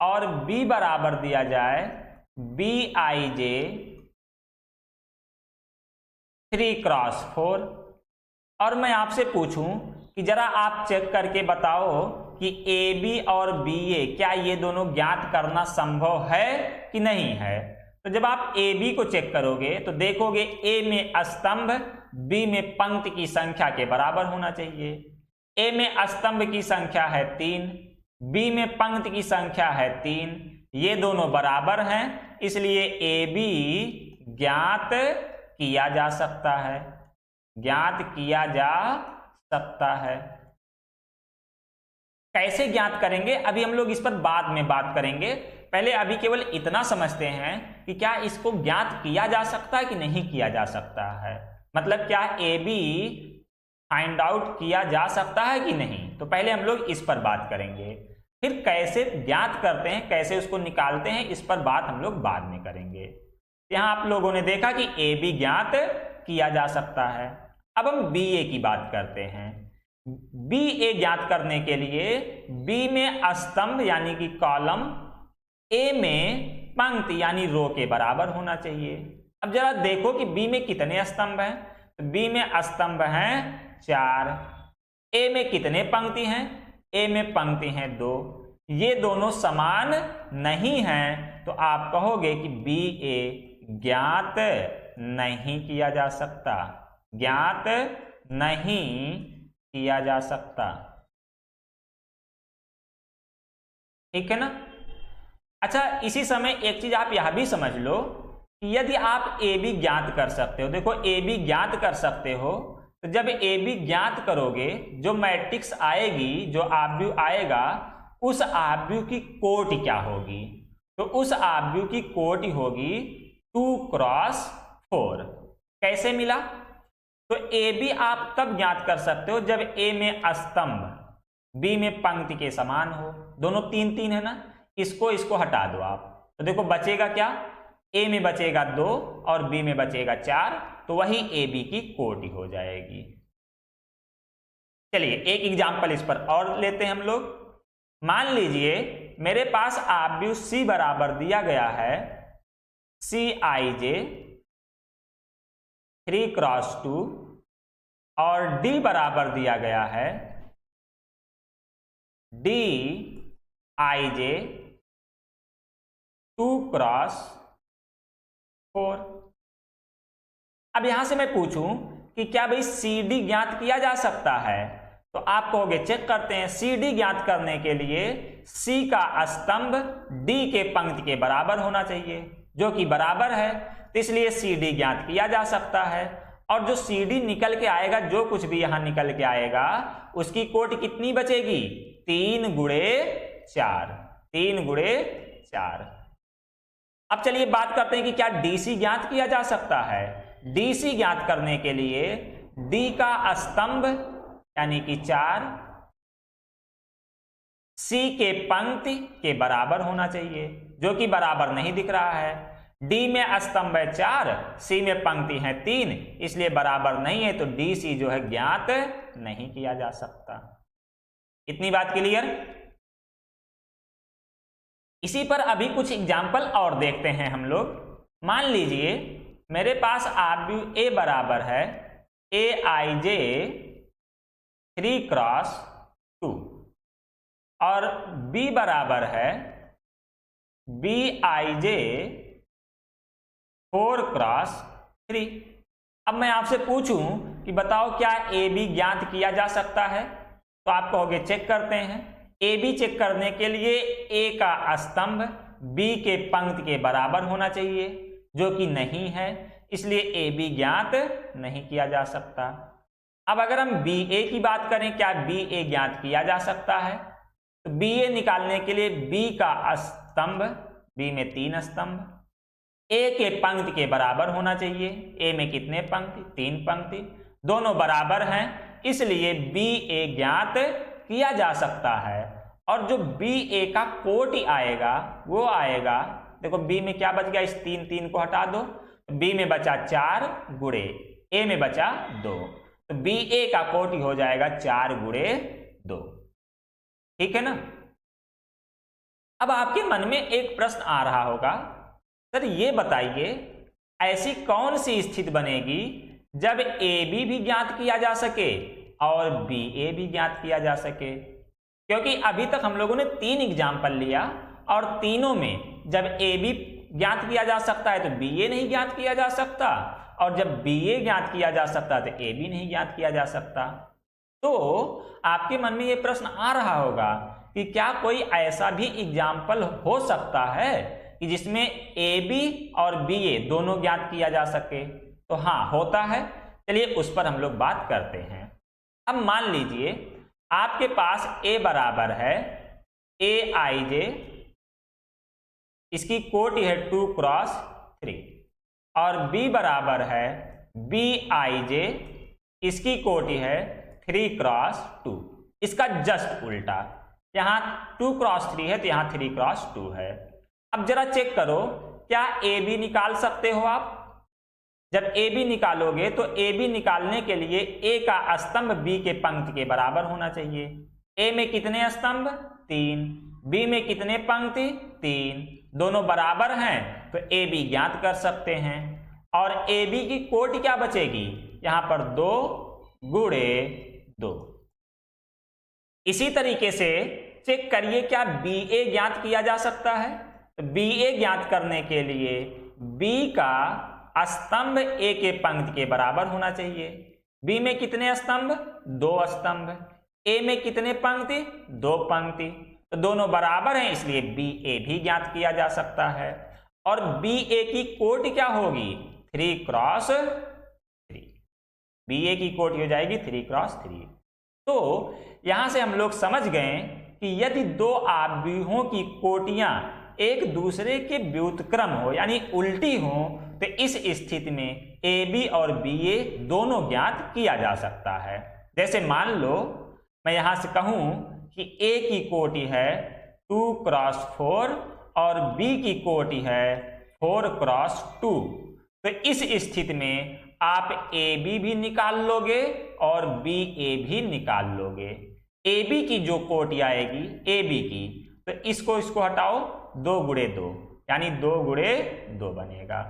और b बराबर दिया जाए bij 3x4, और मैं आपसे पूछूं कि जरा आप चेक करके बताओ कि ए बी और बी ए क्या ये दोनों ज्ञात करना संभव है कि नहीं है। तो जब आप ए बी को चेक करोगे तो देखोगे ए में स्तंभ बी में पंक्ति की संख्या के बराबर होना चाहिए। ए में स्तंभ की संख्या है 3, बी में पंक्ति की संख्या है 3, ये दोनों बराबर हैं, इसलिए ए बी ज्ञात किया जा सकता है, ज्ञात किया जा सकता है। कैसे ज्ञात करेंगे अभी हम लोग इस पर बाद में बात करेंगे, पहले अभी केवल इतना समझते हैं कि क्या इसको ज्ञात किया जा सकता है कि नहीं किया जा सकता है, मतलब क्या ए बी फाइंड आउट किया जा सकता है कि नहीं। तो पहले हम लोग इस पर बात करेंगे, फिर कैसे ज्ञात करते हैं, कैसे उसको निकालते हैं, इस पर बात हम लोग बाद में करेंगे। यहां आप लोगों ने देखा कि ए बी ज्ञात किया जा सकता है। अब हम बी ए की बात करते हैं। बी ए ज्ञात करने के लिए बी में स्तंभ यानी कि कॉलम, ए में पंक्ति यानी रो के बराबर होना चाहिए। अब जरा देखो कि बी में कितने स्तंभ हैं, तो बी में स्तंभ हैं 4। ए में कितने पंक्ति हैं, ए में पंक्ति हैं 2, ये दोनों समान नहीं हैं, तो आप कहोगे कि बी ए ज्ञात नहीं किया जा सकता, ज्ञात नहीं किया जा सकता। ठीक है ना। अच्छा, इसी समय एक चीज आप यह भी समझ लो कि यदि आप ए बी ज्ञात कर सकते हो, देखो ए बी ज्ञात कर सकते हो, तो जब ए बी ज्ञात करोगे जो मैट्रिक्स आएगी, जो आव्यूह आएगा, उस आव्यूह की कोटि क्या होगी, तो उस आव्यूह की कोटि होगी 2x4। कैसे मिला, तो ए बी आप तब ज्ञात कर सकते हो जब ए में स्तंभ बी में पंक्ति के समान हो, दोनों 3-3 है ना, इसको हटा दो आप, तो देखो बचेगा क्या, ए में बचेगा 2 और बी में बचेगा 4, तो वही ए बी की कोटि हो जाएगी। चलिए एक एग्जाम्पल इस पर और लेते हैं हम लोग। मान लीजिए मेरे पास आव्यूह सी बराबर दिया गया है Cij 3x2 और डी बराबर दिया गया है Dij 2x4। अब यहां से मैं पूछूं कि क्या भाई CD ज्ञात किया जा सकता है, तो आप कहोगे चेक करते हैं। CD ज्ञात करने के लिए C का स्तंभ D के पंक्ति के बराबर होना चाहिए, जो कि बराबर है, तो इसलिए CD ज्ञात किया जा सकता है। और जो CD निकल के आएगा, जो कुछ भी यहां निकल के आएगा, उसकी कोटि कितनी बचेगी? 3 गुणे 4, 3 गुणे 4। अब चलिए बात करते हैं कि क्या DC ज्ञात किया जा सकता है। DC ज्ञात करने के लिए D का स्तंभ यानी कि 4 C के पंक्ति के बराबर होना चाहिए, जो कि बराबर नहीं दिख रहा है। D में स्तंभ है 4, C में पंक्ति है 3, इसलिए बराबर नहीं है, तो DC जो है ज्ञात नहीं किया जा सकता। इतनी बात क्लियर? इसी पर अभी कुछ एग्जाम्पल और देखते हैं हम लोग। मान लीजिए मेरे पास आव्यूह A बराबर है Aij 3x2 और B बराबर है Bij 4x3। अब मैं आपसे पूछूं कि बताओ क्या AB ज्ञात किया जा सकता है, तो आप कहोगे चेक करते हैं। AB चेक करने के लिए A का स्तंभ B के पंक्ति के बराबर होना चाहिए, जो कि नहीं है, इसलिए AB ज्ञात नहीं किया जा सकता। अब अगर हम BA की बात करें, क्या BA ज्ञात किया जा सकता है, तो BA निकालने के लिए B का स्तंभ, B में 3 स्तंभ, A के पंक्ति के बराबर होना चाहिए। A में कितने पंक्ति? 3 पंक्ति, दोनों बराबर हैं, इसलिए BA ज्ञात किया जा सकता है। और जो BA का कोटि आएगा वो आएगा, देखो B में क्या बच गया, इस 3 को हटा दो, B में बचा 4 गुणे A में बचा 2, तो BA का कोटि हो जाएगा 4 गुणे 2। ठीक है ना? अब आपके मन में एक प्रश्न आ रहा होगा, सर ये बताइए ऐसी कौन सी स्थिति बनेगी जब AB भी ज्ञात किया जा सके और BA भी ज्ञात किया जा सके? क्योंकि अभी तक हम लोगों ने 3 एग्जाम्पल लिया और तीनों में जब AB ज्ञात किया जा सकता है तो BA नहीं ज्ञात किया जा सकता, और जब BA ज्ञात किया जा सकता है तो AB नहीं ज्ञात किया जा सकता। तो आपके मन में ये प्रश्न आ रहा होगा कि क्या कोई ऐसा भी एग्जाम्पल हो सकता है कि जिसमें AB और BA दोनों ज्ञात किया जा सके? तो हाँ, होता है। चलिए उस पर हम लोग बात करते हैं। अब मान लीजिए आपके पास A बराबर है Aij, इसकी कोटि है 2x3, और B बराबर है Bij, इसकी कोटि है 3x2। इसका जस्ट उल्टा, यहां 2x3 है तो यहां 3x2 है। अब जरा चेक करो, क्या AB निकाल सकते हो आप? जब AB निकालोगे तो AB निकालने के लिए A का स्तंभ B के पंक्ति के बराबर होना चाहिए। A में कितने स्तंभ? 3, B में कितने पंक्ति? 3, दोनों बराबर हैं तो AB ज्ञात कर सकते हैं। और AB की कोटि क्या बचेगी? यहां पर 2 गुणे 2। इसी तरीके से चेक करिए क्या BA ज्ञात किया जा सकता है? तो BA ज्ञात करने के लिए B का स्तंभ A के पंक्ति के बराबर होना चाहिए। B में कितने स्तंभ? 2 स्तंभ। A में कितने पंक्ति? 2 पंक्ति, तो दोनों बराबर हैं, इसलिए BA भी ज्ञात किया जा सकता है। और BA की कोटि क्या होगी? 3x3। BA की कोटि हो जाएगी 3x3। तो यहां से हम लोग समझ गए कि यदि दो आव्यूहों की कोटियां एक दूसरे के व्युत्क्रम हो यानी उल्टी हो, तो इस स्थिति में AB और BA दोनों ज्ञात किया जा सकता है। जैसे मान लो मैं यहां से कहूं कि A की कोटि है 2x4 और B की कोटि है 4x2, तो इस स्थिति में आप AB भी निकाल लोगे और BA भी निकाल लोगे। AB की जो कोटि आएगी AB की, तो इसको हटाओ, 2 गुणे 2 यानी 2 गुणे 2 बनेगा।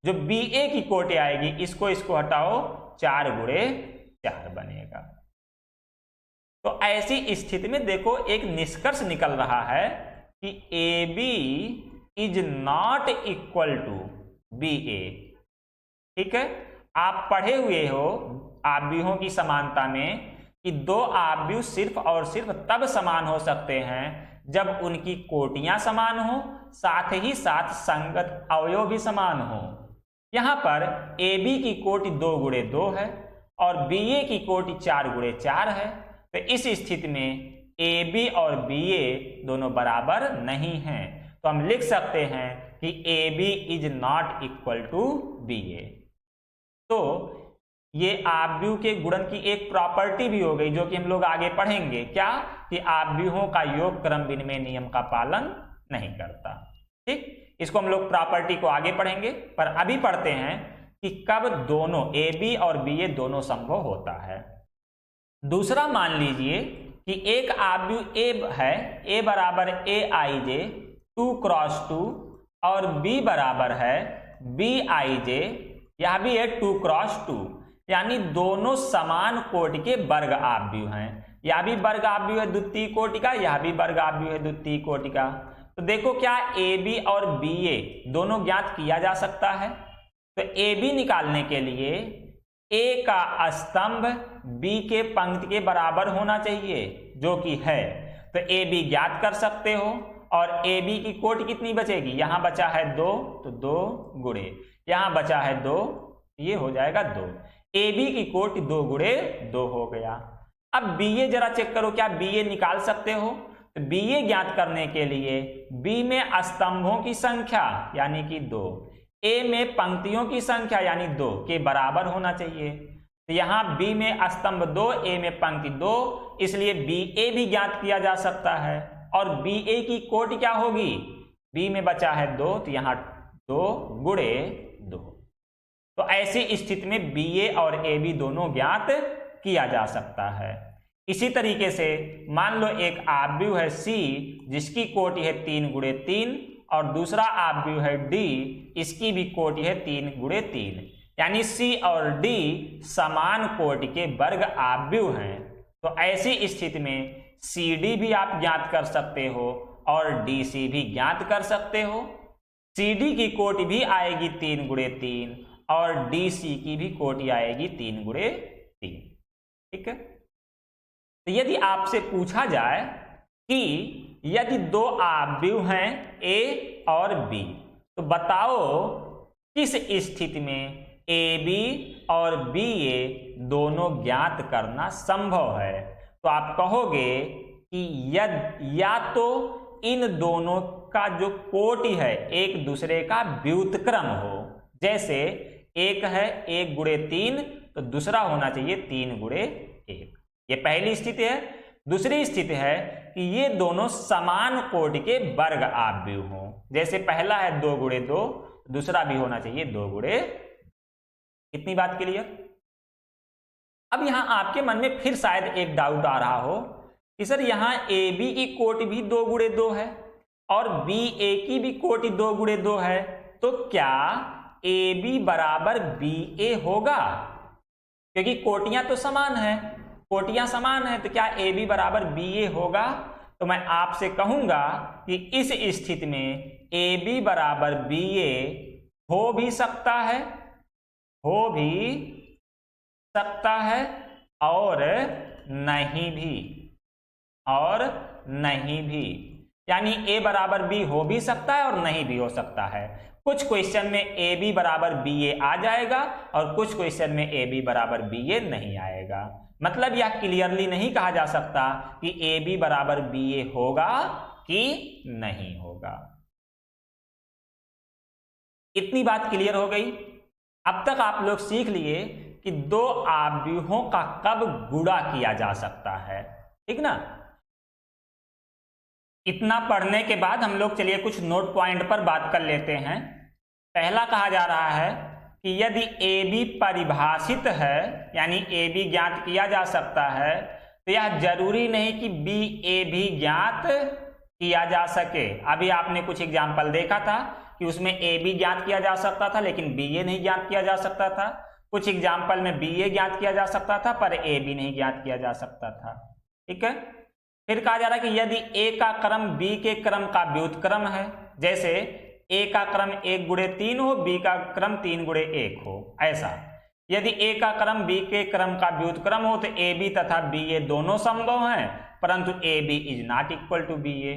जो BA की कोटि आएगी इसको हटाओ, 4 गुणे 4 बनेगा। तो ऐसी स्थिति में देखो एक निष्कर्ष निकल रहा है कि AB is not equal to BA। ठीक है, आप पढ़े हुए हो आव्यूहों की समानता में कि दो आव्यूह सिर्फ और सिर्फ तब समान हो सकते हैं जब उनकी कोटियां समान हो, साथ ही साथ संगत अवयव भी समान हो। यहां पर ए बी की कोटि 2 गुणे 2 है और बी ए की कोटि 4 गुणे 4 है। तो इस स्थिति में ए बी और बी ए दोनों बराबर नहीं हैं, तो हम लिख सकते हैं कि A B is not equal to B A. तो ये आव्यूह के गुणन की एक प्रॉपर्टी भी हो गई जो कि हम लोग आगे पढ़ेंगे, क्या कि आव्यूहों का योग क्रम विनिमय नियम का पालन नहीं करता। ठीक, इसको हम लोग प्रॉपर्टी को आगे पढ़ेंगे, पर अभी पढ़ते हैं कि कब दोनों ए बी और बी ए दोनों संभव होता है। दूसरा मान लीजिए कि एक आव्यूह ए है, ए बराबर ए आई जे 2 क्रॉस 2 और बी बराबर है बी आई जे, यह भी है 2 क्रॉस 2, यानी दोनों समान कोटि के वर्ग आव्यूह हैं। यह भी वर्ग आव्यूह है द्वितीय कोटि का, यह भी वर्ग आव्यूह है द्वितीय कोटि का। तो देखो क्या ए बी और बी ए दोनों ज्ञात किया जा सकता है। तो ए बी निकालने के लिए ए का स्तंभ बी के पंक्ति के बराबर होना चाहिए, जो कि है। तो ए बी ज्ञात कर सकते हो और ए बी की कोटि कितनी बचेगी, यहां बचा है 2 तो 2 गुणे, यहां बचा है 2, ये हो जाएगा 2। ए बी की कोटि 2 गुणे 2 हो गया। अब बी ए जरा चेक करो, क्या बी ए निकाल सकते हो। तो बी ए ज्ञात करने के लिए बी में स्तंभों की संख्या यानी कि 2, ए में पंक्तियों की संख्या यानी 2 के बराबर होना चाहिए। तो यहां बी में स्तंभ 2, ए में पंक्ति 2, इसलिए बी ए भी ज्ञात किया जा सकता है। और बी ए की कोटि क्या होगी, बी में बचा है 2 तो यहां 2 गुणे 2। तो ऐसी स्थिति में बी ए और ए बी दोनों ज्ञात किया जा सकता है। इसी तरीके से मान लो एक आव्यूह है सी जिसकी कोटि है 3 गुणे 3 और दूसरा आव्यूह है डी, इसकी भी कोटि है 3 गुणे 3, यानी सी और डी समान कोटि के वर्ग आव्यूह हैं। तो ऐसी स्थिति में सी डी भी आप ज्ञात कर सकते हो और डी सी भी ज्ञात कर सकते हो। सी डी की कोटि भी आएगी 3 गुणे 3 और डी सी की भी कोटि आएगी 3 गुणे 3। ठीक है, तो यदि आपसे पूछा जाए कि यदि 2 आव्यूह हैं ए और बी, तो बताओ किस स्थिति में ए बी और बी ए दोनों ज्ञात करना संभव है। तो आप कहोगे कि या तो इन दोनों का जो कोटि है एक दूसरे का व्युत्क्रम हो, जैसे एक है 1 गुणे 3 तो दूसरा होना चाहिए 3 गुणे 1, ये पहली स्थिति है। दूसरी स्थिति है कि ये दोनों समान कोटि के वर्ग आव्यूह हों, जैसे पहला है 2 गुणे 2, दूसरा भी होना चाहिए 2 गुणे। इतनी बात क्लियर। अब यहां आपके मन में फिर शायद एक डाउट आ रहा हो कि सर यहां ए बी की कोटि भी 2 गुणे 2 है और बी ए की भी कोटि 2 गुणे 2 है, तो क्या ए बी बराबर बी ए होगा, क्योंकि कोटियां तो समान है, कोटियां समान है, तो क्या ए बी बराबर बी ए होगा। तो मैं आपसे कहूंगा कि इस स्थिति में ए बी बराबर बी ए हो भी सकता है, हो भी सकता है और नहीं भी, और नहीं भी, यानी ए बराबर बी हो भी सकता है और नहीं भी हो सकता है। कुछ क्वेश्चन में ए बी बराबर बी ए आ जाएगा और कुछ क्वेश्चन में ए बी बराबर बी ए नहीं आएगा। मतलब यह क्लियरली नहीं कहा जा सकता कि ए बी बराबर बी ए होगा कि नहीं होगा। इतनी बात क्लियर हो गई। अब तक आप लोग सीख लिए कि 2 आव्यूहों का कब गुणा किया जा सकता है, ठीक ना। इतना पढ़ने के बाद हम लोग चलिए कुछ नोट पॉइंट पर बात कर लेते हैं। पहला कहा जा रहा है कि यदि ए बी परिभाषित है, यानी ए बी ज्ञात किया जा सकता है, तो यह जरूरी नहीं कि बी ए भी ज्ञात किया जा सके। अभी आपने कुछ एग्जाम्पल देखा था कि उसमें ए बी ज्ञात किया जा सकता था लेकिन बी ए नहीं ज्ञात किया जा सकता था। कुछ एग्जाम्पल में बी ए ज्ञात किया जा सकता था पर ए बी नहीं ज्ञात किया जा सकता था। ठीक है, फिर कहा जा रहा है कि यदि ए का क्रम बी के क्रम का व्युत्क्रम है, जैसे ए का क्रम 1 गुणे 3 हो, बी का क्रम 3 गुणे 1 हो, ऐसा। यदि ए का क्रम बी के क्रम का व्युत्क्रम हो तो ए बी तथा बी ए दोनों संभव हैं, परंतु A B is not equal to B A,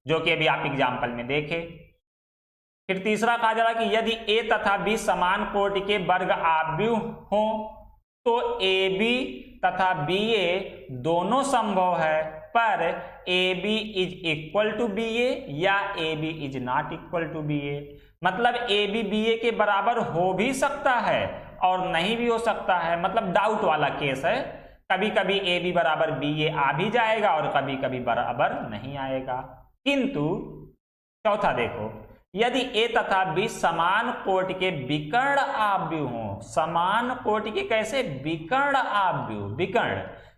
जो कि अभी आप एग्जाम्पल में देखे। फिर तीसरा कहा जा रहा है कि यदि ए तथा बी समान कोटि के वर्ग आव्यूह हो तो ए बी तथा बी ए दोनों संभव है, पर A B is equal to B A या A B is not equal to B A. मतलब ए बी बी ए के बराबर हो भी सकता है और नहीं भी हो सकता है, मतलब डाउट वाला केस है। कभी कभी ए बी बराबर बी ए आ भी जाएगा और कभी कभी बराबर नहीं आएगा। किंतु चौथा देखो, यदि ए तथा बी समान कोटि के विकर्ण आव्यूह हो, समान कोटि के कैसे विकर्ण आव्यूह,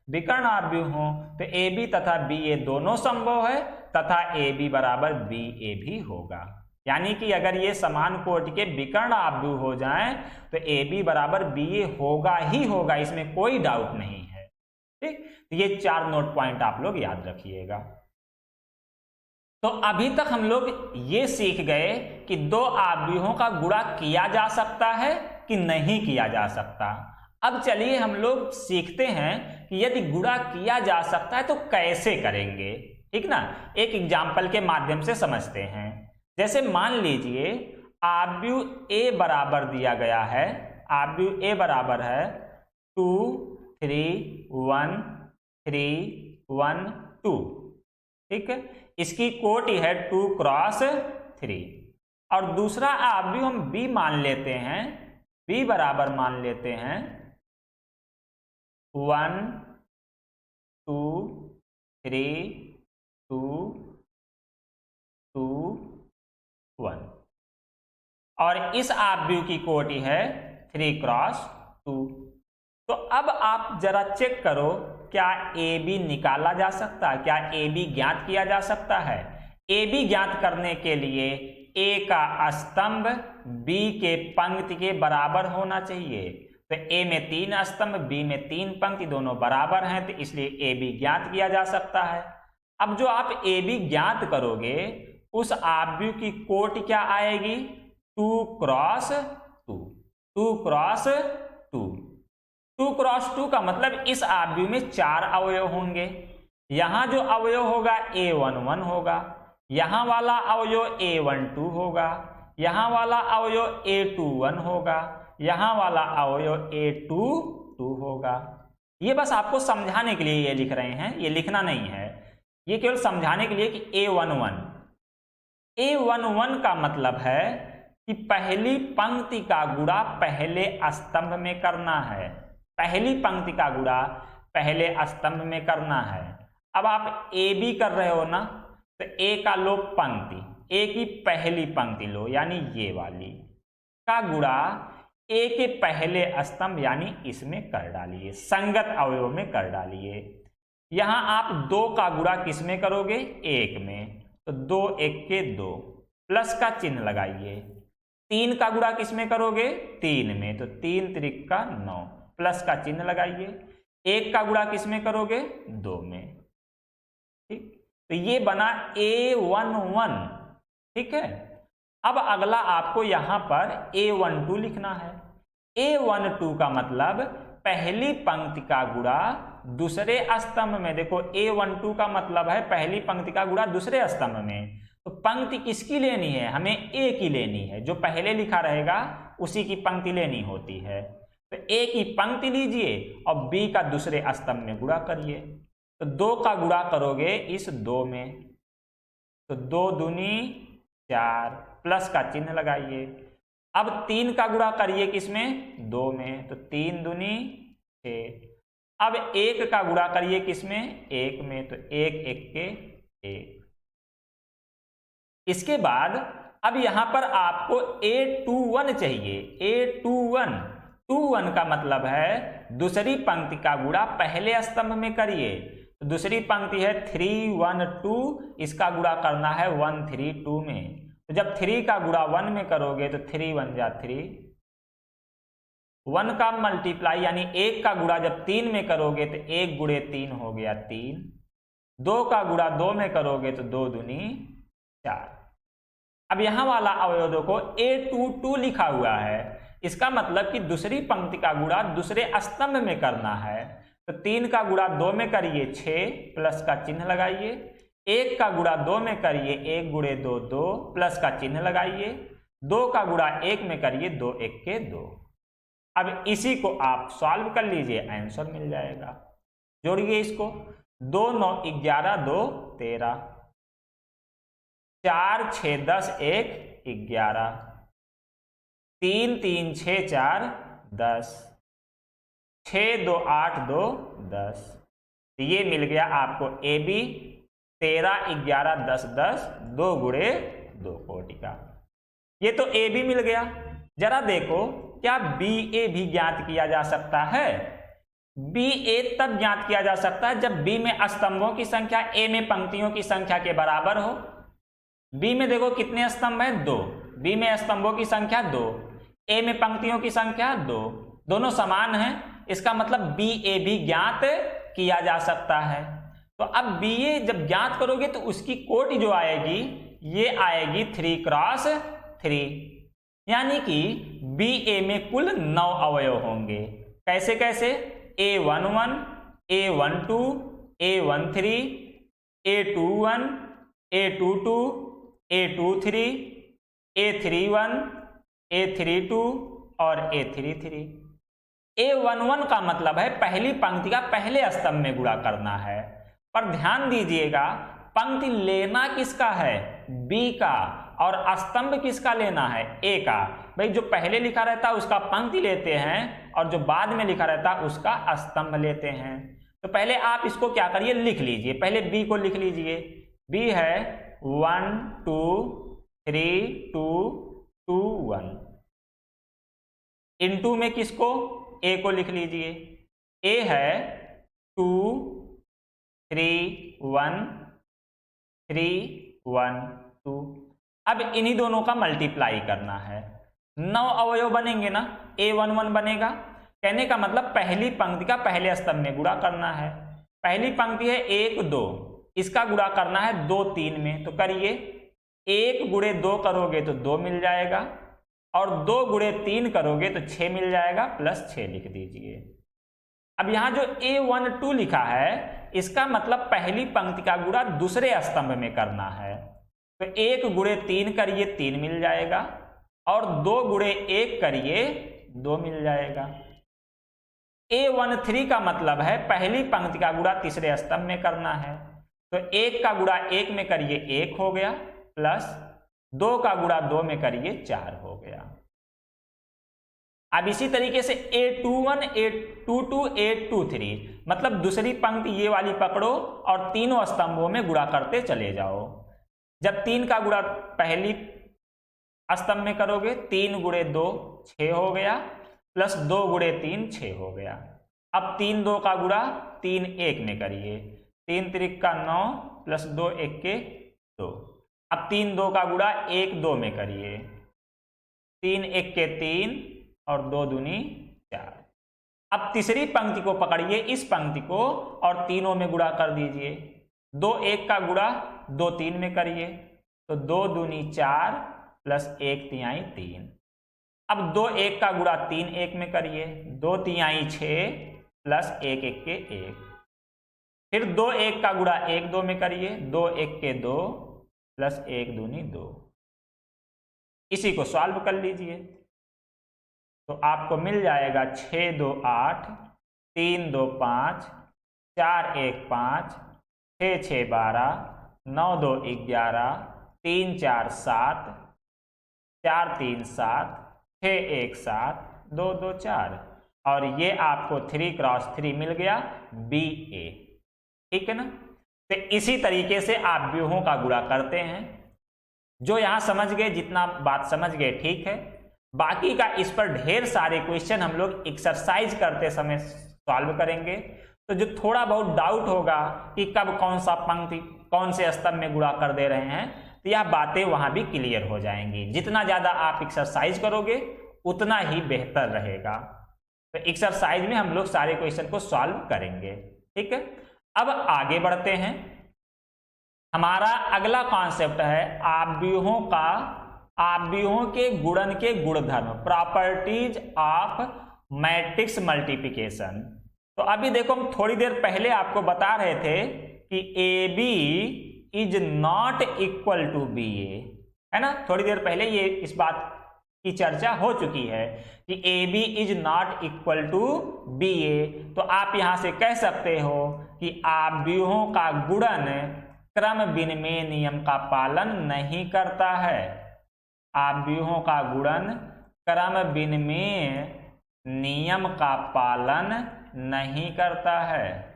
विकर्ण आव्यूह हो तो ए बी तथा बी ए दोनों संभव है तथा ए बी बराबर बी ए भी होगा। यानी कि अगर ये समान कोटि के विकर्ण आव्यूह हो जाएं तो ए बी बराबर बी ए होगा ही होगा, इसमें कोई डाउट नहीं है। ठीक, तो ये 4 नोट पॉइंट आप लोग याद रखिएगा। तो अभी तक हम लोग ये सीख गए कि दो आव्यूहों का गुणा किया जा सकता है कि नहीं किया जा सकता। अब चलिए हम लोग सीखते हैं कि यदि गुणा किया जा सकता है तो कैसे करेंगे। ठीक ना, एक एग्जाम्पल के माध्यम से समझते हैं। जैसे मान लीजिए आव्यूह ए बराबर दिया गया है, आव्यूह ए बराबर है 2 3 1 3 1 2। ठीक है, इसकी कोटि है 2 क्रॉस 3। और दूसरा आव्यूह हम b मान लेते हैं, b बराबर मान लेते हैं 1 2 3 2 2 1 और इस आव्यूह की कोटि है 3 क्रॉस 2। तो अब आप जरा चेक करो, क्या ए बी निकाला जा सकता है, क्या ए बी ज्ञात किया जा सकता है। ए बी ज्ञात करने के लिए ए का स्तंभ बी के पंक्ति के बराबर होना चाहिए। तो ए में 3 स्तंभ, बी में 3 पंक्ति, दोनों बराबर हैं, तो इसलिए ए बी ज्ञात किया जा सकता है। अब जो आप ए बी ज्ञात करोगे उस आव्यूह की कोटि क्या आएगी, 2 क्रॉस 2, 2 क्रॉस 2। 2 क्रॉस 2 का मतलब इस आव्यूह में 4 अवयव होंगे। यहां जो अवयव होगा A11 होगा, यहां वाला अवयव A12 होगा, यहां वाला अवयव A21 होगा, यहां वाला अवयव A22 होगा। ये बस आपको समझाने के लिए ये लिख रहे हैं, ये लिखना नहीं है, ये केवल समझाने के लिए कि A11 का मतलब है कि पहली पंक्ति का गुणा पहले स्तंभ में करना है, पहली पंक्ति का गुणा पहले स्तंभ में करना है। अब आप ए बी कर रहे हो ना, तो ए का लो पंक्ति, ए की पहली पंक्ति लो यानी ये वाली का गुणा ए के पहले स्तंभ यानी इसमें कर डालिए, संगत अवयव में कर डालिए। यहां आप 2 का गुणा किस में करोगे, 1 में, तो 2 1 के 2 प्लस का चिन्ह लगाइए। 3 का गुणा किस में करोगे, 3 में, तो 3 त्रिक का 9 प्लस का चिन्ह लगाइए। 1 का गुणा किस में करोगे, 2 में। ठीक, तो ये बना A11। ठीक है, अब अगला आपको यहां पर A12 लिखना है। A12 का मतलब पहली पंक्ति का गुणा दूसरे स्तंभ में। देखो A12 का मतलब है पहली पंक्ति का गुणा दूसरे स्तंभ में, तो पंक्ति किसकी लेनी है, हमें A की लेनी है, जो पहले लिखा रहेगा उसी की पंक्ति लेनी होती है। तो A की पंक्ति लीजिए और B का दूसरे स्तंभ में गुणा करिए। तो 2 का गुणा करोगे इस 2 में, तो 2 दूनी 4 प्लस का चिन्ह लगाइए। अब 3 का गुणा करिए किसमें, 2 में, तो 3 दूनी 6। अब 1 का गुणा करिए किसमें, 1 में, तो 1 1 के 1। इसके बाद अब यहां पर आपको A21 चाहिए। A21 का मतलब है दूसरी पंक्ति का गुणा पहले स्तंभ में करिए। तो दूसरी पंक्ति है 3 1 2, इसका गुणा करना है 1 3 2 में। तो जब 3 का गुणा 1 में करोगे तो 3 1 जा 3, 1 का मल्टीप्लाई यानी 1 का गुणा जब 3 में करोगे तो 1 गुणे 3 हो गया 3। 2 का गुणा 2 में करोगे तो 2 दूनी 4। अब यहां वाला अवयव देखो A22 लिखा हुआ है, इसका मतलब कि दूसरी पंक्ति का गुणा दूसरे स्तंभ में करना है। तो 3 का गुणा 2 में करिए 6 प्लस का चिन्ह लगाइए। 1 का गुणा 2 में करिए 1 गुणे 2 2 प्लस का चिन्ह लगाइए। 2 का गुणा 1 में करिए, 2 1 के 2। अब इसी को आप सॉल्व कर लीजिए, आंसर मिल जाएगा। जोड़िए इसको, 2 9 11, 2 13, 4 6 10 1 11, 3 3 6 4 10, 6 2 8 2 10। ये मिल गया आपको ए बी, 13 11 10 10, 2 गुणे 2 कोटि का। ये तो ए बी मिल गया। जरा देखो, क्या बी ए भी ज्ञात किया जा सकता है? बी ए तब ज्ञात किया जा सकता है जब बी में स्तंभों की संख्या ए में पंक्तियों की संख्या के बराबर हो। बी में देखो कितने स्तंभ है? 2। बी में स्तंभों की संख्या 2, ए में पंक्तियों की संख्या 2, दोनों समान हैं। इसका मतलब बी ए भी ज्ञात किया जा सकता है। तो अब बी ए जब ज्ञात करोगे तो उसकी कोटि जो आएगी, ये आएगी 3 क्रॉस 3, यानी कि बी ए में कुल 9 अवयव होंगे। कैसे कैसे? A11, A12, A13, A21, A22, A23, A31, A32 और A33। A11 का मतलब है पहली पंक्ति का पहले स्तंभ में गुणा करना है। पर ध्यान दीजिएगा, पंक्ति लेना किसका है? बी का, और स्तंभ किसका लेना है? ए का। भाई जो पहले लिखा रहता है उसका पंक्ति लेते हैं, और जो बाद में लिखा रहता है उसका स्तंभ लेते हैं। तो पहले आप इसको क्या करिए, लिख लीजिए। पहले बी को लिख लीजिए। बी है 1 2 3 2 2 1। इनटू में किसको? ए को लिख लीजिए। ए है 2 3 1 3 1 2। अब इन्हीं दोनों का मल्टीप्लाई करना है। 9 अवयव बनेंगे ना, A11 बनेगा। कहने का मतलब पहली पंक्ति का पहले स्तंभ में गुणा करना है। पहली पंक्ति है 1 2, इसका गुणा करना है 2 3 में। तो करिए, 1 गुणे 2 करोगे तो 2 मिल जाएगा, और 2 गुणे 3 करोगे तो 6 मिल जाएगा, प्लस 6 लिख दीजिए। अब यहां जो A12 लिखा है, इसका मतलब पहली पंक्ति का गुणा दूसरे स्तंभ में करना है। तो 1 गुणे 3 करिए, 3 मिल जाएगा, और 2 गुणे 1 करिए, 2 मिल जाएगा। A13 का मतलब है पहली पंक्ति का गुणा तीसरे स्तंभ में करना है। तो 1 का गुणा 1 में करिए, 1 हो गया, प्लस 2 का गुणा 2 में करिए, 4 हो गया। अब इसी तरीके से A21 A22 A23, मतलब दूसरी पंक्ति ये वाली पकड़ो और तीनों स्तंभों में गुणा करते चले जाओ। जब 3 का गुणा पहली स्तंभ में करोगे, 3 गुणे 2 6 हो गया, प्लस 2 गुणे 3 6 हो गया। अब 3 2 का गुणा 3 1 में करिए, 3 3 का 9 प्लस 2 1 के 2। अब 3 2 का गुणा 1 2 में करिए, 3 1 के 3 और 2 दूनी 4। अब तीसरी पंक्ति को पकड़िए, इस पंक्ति को, और तीनों में गुणा कर दीजिए। 2 1 का गुणा 2 3 में करिए, तो 2 दूनी 4 प्लस 1 तिहाई 3। अब 2 1 का गुणा 3 1 में करिए, 2 तिहाई 6 प्लस 1 1 के 1। फिर 2 1 का गुणा 1 2 में करिए, 2 1 के 2 प्लस 1 दूनी 2। इसी को सॉल्व कर लीजिए, तो आपको मिल जाएगा 6 2 8, 3 2 5, 4 1 5, 6 6 12, 9 2 11, 3 4 7, 4 3 7, 6 1 7, 2 2 4, और ये आपको 3 क्रॉस 3 मिल गया, बी ए। ठीक है ना? तो इसी तरीके से आप व्यूहों का गुणा करते हैं। जो यहां समझ गए, जितना बात समझ गए ठीक है। बाकी का इस पर ढेर सारे क्वेश्चन हम लोग एक्सरसाइज करते समय सॉल्व करेंगे। तो जो थोड़ा बहुत डाउट होगा कि कब कौन सा पंक्ति कौन से स्तंभ में गुणा कर दे रहे हैं, तो यह बातें वहां भी क्लियर हो जाएंगी। जितना ज्यादा आप एक्सरसाइज करोगे उतना ही बेहतर रहेगा। तो एक्सरसाइज में हम लोग सारे क्वेश्चन को सॉल्व करेंगे। ठीक है, अब आगे बढ़ते हैं। हमारा अगला कॉन्सेप्ट है आव्यूहों के गुणन के गुणधर्म, प्रॉपर्टीज ऑफ मैट्रिक्स मल्टीप्लिकेशन। तो अभी देखो, हम थोड़ी देर पहले आपको बता रहे थे कि A B is not equal to B A, है ना। थोड़ी देर पहले ये इस बात की चर्चा हो चुकी है कि A B is not equal to B A. तो आप यहां से कह सकते हो कि आव्यूहों का गुणन क्रम विनिमय नियम का पालन नहीं करता है। आव्यूहों का गुणन क्रम विनिमय नियम का पालन नहीं करता है।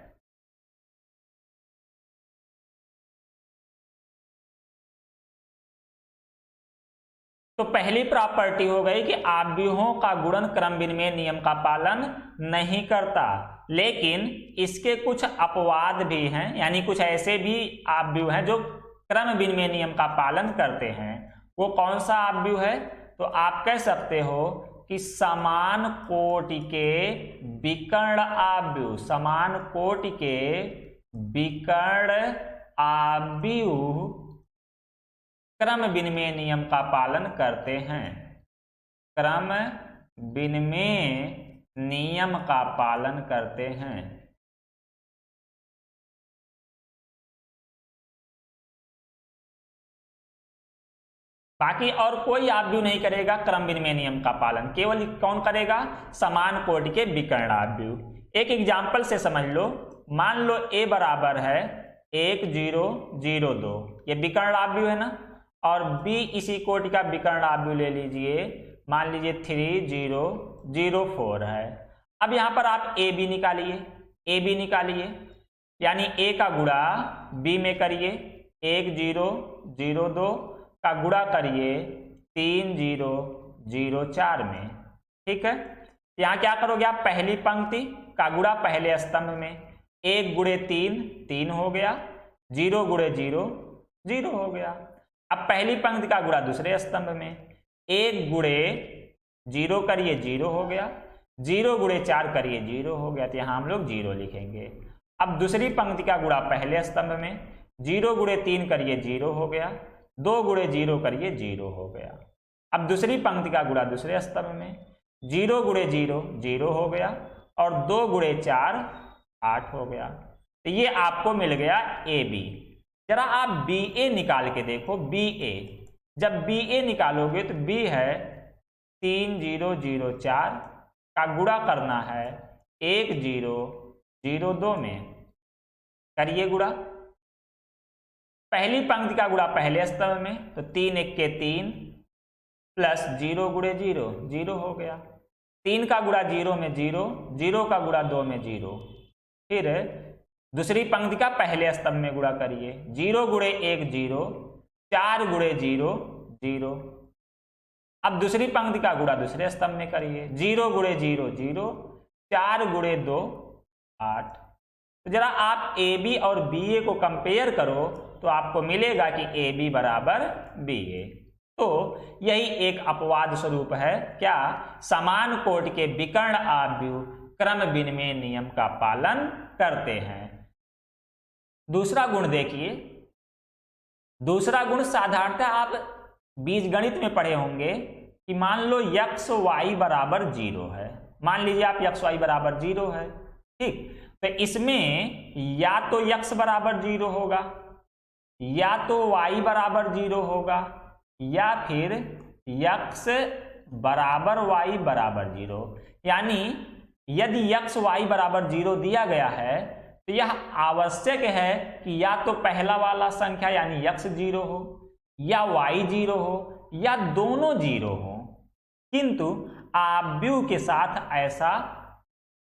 तो पहली प्रॉपर्टी हो गई कि आव्यूहों का गुणन क्रम विनिमय नियम का पालन नहीं करता। लेकिन इसके कुछ अपवाद भी हैं, यानी कुछ ऐसे भी आव्यूह हैं जो क्रम विनिमय नियम का पालन करते हैं। वो कौन सा आव्यूह है? तो आप कह सकते हो कि समान कोटि के विकर्ण आव्यूह, समान कोटि के विकर्ण आव्यूह क्रम विनिमय नियम का पालन करते हैं। क्रम विनिमय नियम का पालन करते हैं। बाकी और कोई आव्यूह नहीं करेगा क्रम विनिमय नियम का पालन, केवल कौन करेगा? समान कोटि के विकर्ण आव्यूह। एक एग्जाम्पल से समझ लो, मान लो a बराबर है 1 0 0 2, ये विकर्ण आव्यूह है ना, और b इसी कोटि का विकर्ण आव्यूह ले लीजिए, मान लीजिए 3 0 0 4 है। अब यहां पर आप a b निकालिए, यानी a का गुणा b में करिए, 1 0 0 2 का गुणा करिए 3 0 0 4 में। ठीक है, यहाँ क्या करोगे आप? पहली पंक्ति का गुणा पहले स्तंभ में, 1 गुणे 3 3 हो गया, 0 गुणे 0 0 हो गया। अब पहली पंक्ति का गुणा दूसरे स्तंभ में, 1 गुणे 0 करिए 0 हो गया, 0 गुणे 4 करिए 0 हो गया, तो यहाँ हम लोग 0 लिखेंगे। अब दूसरी पंक्ति का गुणा पहले स्तंभ में, 0 गुणे 3 करिए 0 हो गया, 2 गुणे 0 करिए 0 हो गया। अब दूसरी पंक्ति का गुणा दूसरे स्तंभ में, 0 गुणे 0 0 हो गया, और 2 गुणे 4 8 हो गया। तो ये आपको मिल गया ए बी। जरा आप बी ए निकाल के देखो, बी ए। जब बी ए निकालोगे तो बी है 3 0 0 4 का गुणा करना है 1 0 0 2 में, करिए गुणा। पहली पंक्ति का गुणा पहले स्तंभ में, तो 3 1 के 3 प्लस 0 गुणे 0 0 हो गया, 3 का गुणा 0 में 0, 0 का गुणा 2 में 0। फिर दूसरी पंक्ति का पहले स्तंभ में गुणा करिए, 0 गुणे 1 0, 4 गुणे 0 0। अब दूसरी पंक्ति का गुणा दूसरे स्तंभ में करिए, 0 गुणे 0 0, 4 गुणे 2 8। तो जरा आप ए बी और बी ए को कंपेयर करो तो आपको मिलेगा कि ए बी बराबर बी ए। तो यही एक अपवाद स्वरूप है, क्या? समान कोटि के विकर्ण आव्यूह क्रम विनिमय नियम का पालन करते हैं। दूसरा गुण देखिए, दूसरा गुण साधारणतः आप बीजगणित में पढ़े होंगे कि मान लो x y बराबर 0 है। मान लीजिए आप x y बराबर 0 है, ठीक। तो इसमें या तो x बराबर 0 होगा, या तो y बराबर 0 होगा, या फिर x बराबर y बराबर 0। यानी यदि x y बराबर 0 दिया गया है तो यह आवश्यक है कि या तो पहला वाला संख्या यानी x 0 हो, या y 0 हो, या दोनों 0 हो। किंतु आव्यूह के साथ ऐसा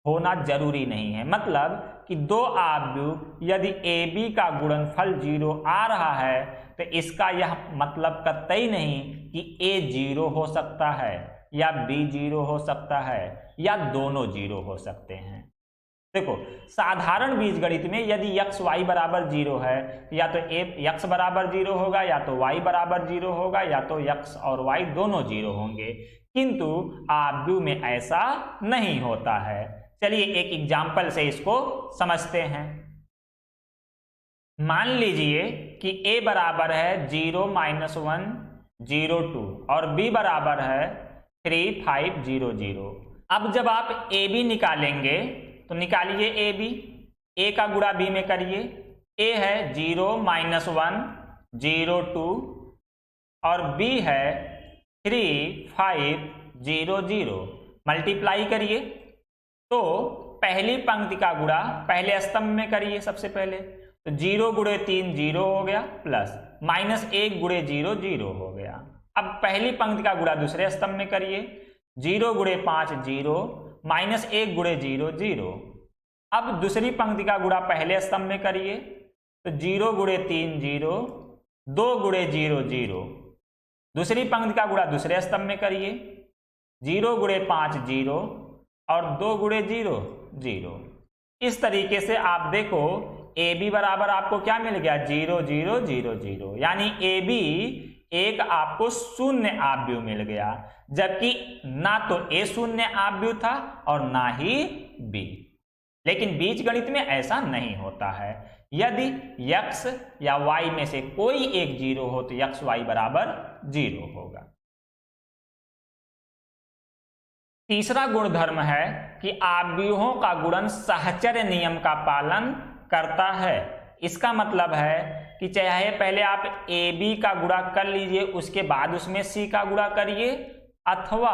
होना जरूरी नहीं है। मतलब कि दो आव्यूह यदि ए बी का गुणनफल 0 आ रहा है तो इसका यह मतलब कतई नहीं कि a 0 हो सकता है, या b 0 हो सकता है, या दोनों 0 हो सकते हैं। देखो, साधारण बीजगणित में यदि x y बराबर 0 है तो या तो x बराबर 0 होगा, या तो y बराबर 0 होगा, या तो x और y दोनों 0 होंगे। किंतु आव्यूह में ऐसा नहीं होता है। चलिए एक एग्जाम्पल से इसको समझते हैं। मान लीजिए कि a बराबर है 0 -1 0 2 और b बराबर है 3 5 0 0। अब जब आप ए बी निकालेंगे तो निकालिए ए बी, ए का गुणा बी में करिए। a है 0 -1 0 2 और b है 3500। मल्टीप्लाई करिए तो पहली पंक्ति का गुणा पहले स्तंभ में करिए सबसे पहले, तो 0 गुणे 3 0 हो गया, प्लस -1 गुणे 0 0 हो गया। अब पहली पंक्ति का गुणा दूसरे स्तंभ में करिए, 0 गुणे 5 0, -1 गुणे 0 0। अब दूसरी पंक्ति का गुणा पहले स्तंभ में करिए, तो 0 गुणे 3 0, 2 गुणे 0 0। दूसरी पंक्ति का गुणा दूसरे स्तंभ में करिए, 0 गुणे 5 0 और 2 गुणे 0 0। इस तरीके से आप देखो ए बी बराबर आपको क्या मिल गया, 0 0 0 0, यानी ए बी एक आपको शून्य आव्यूह मिल गया, जबकि ना तो ए शून्य आव्यूह था और ना ही बी। लेकिन बीजगणित में ऐसा नहीं होता है। यदि x या y में से कोई एक 0 हो तो x y बराबर 0 होगा। तीसरा गुणधर्म है कि आव्यूहों का गुणन सहचर्य नियम का पालन करता है। इसका मतलब है कि चाहे पहले आप ए बी का गुणा कर लीजिए, उसके बाद उसमें सी का गुणा करिए, अथवा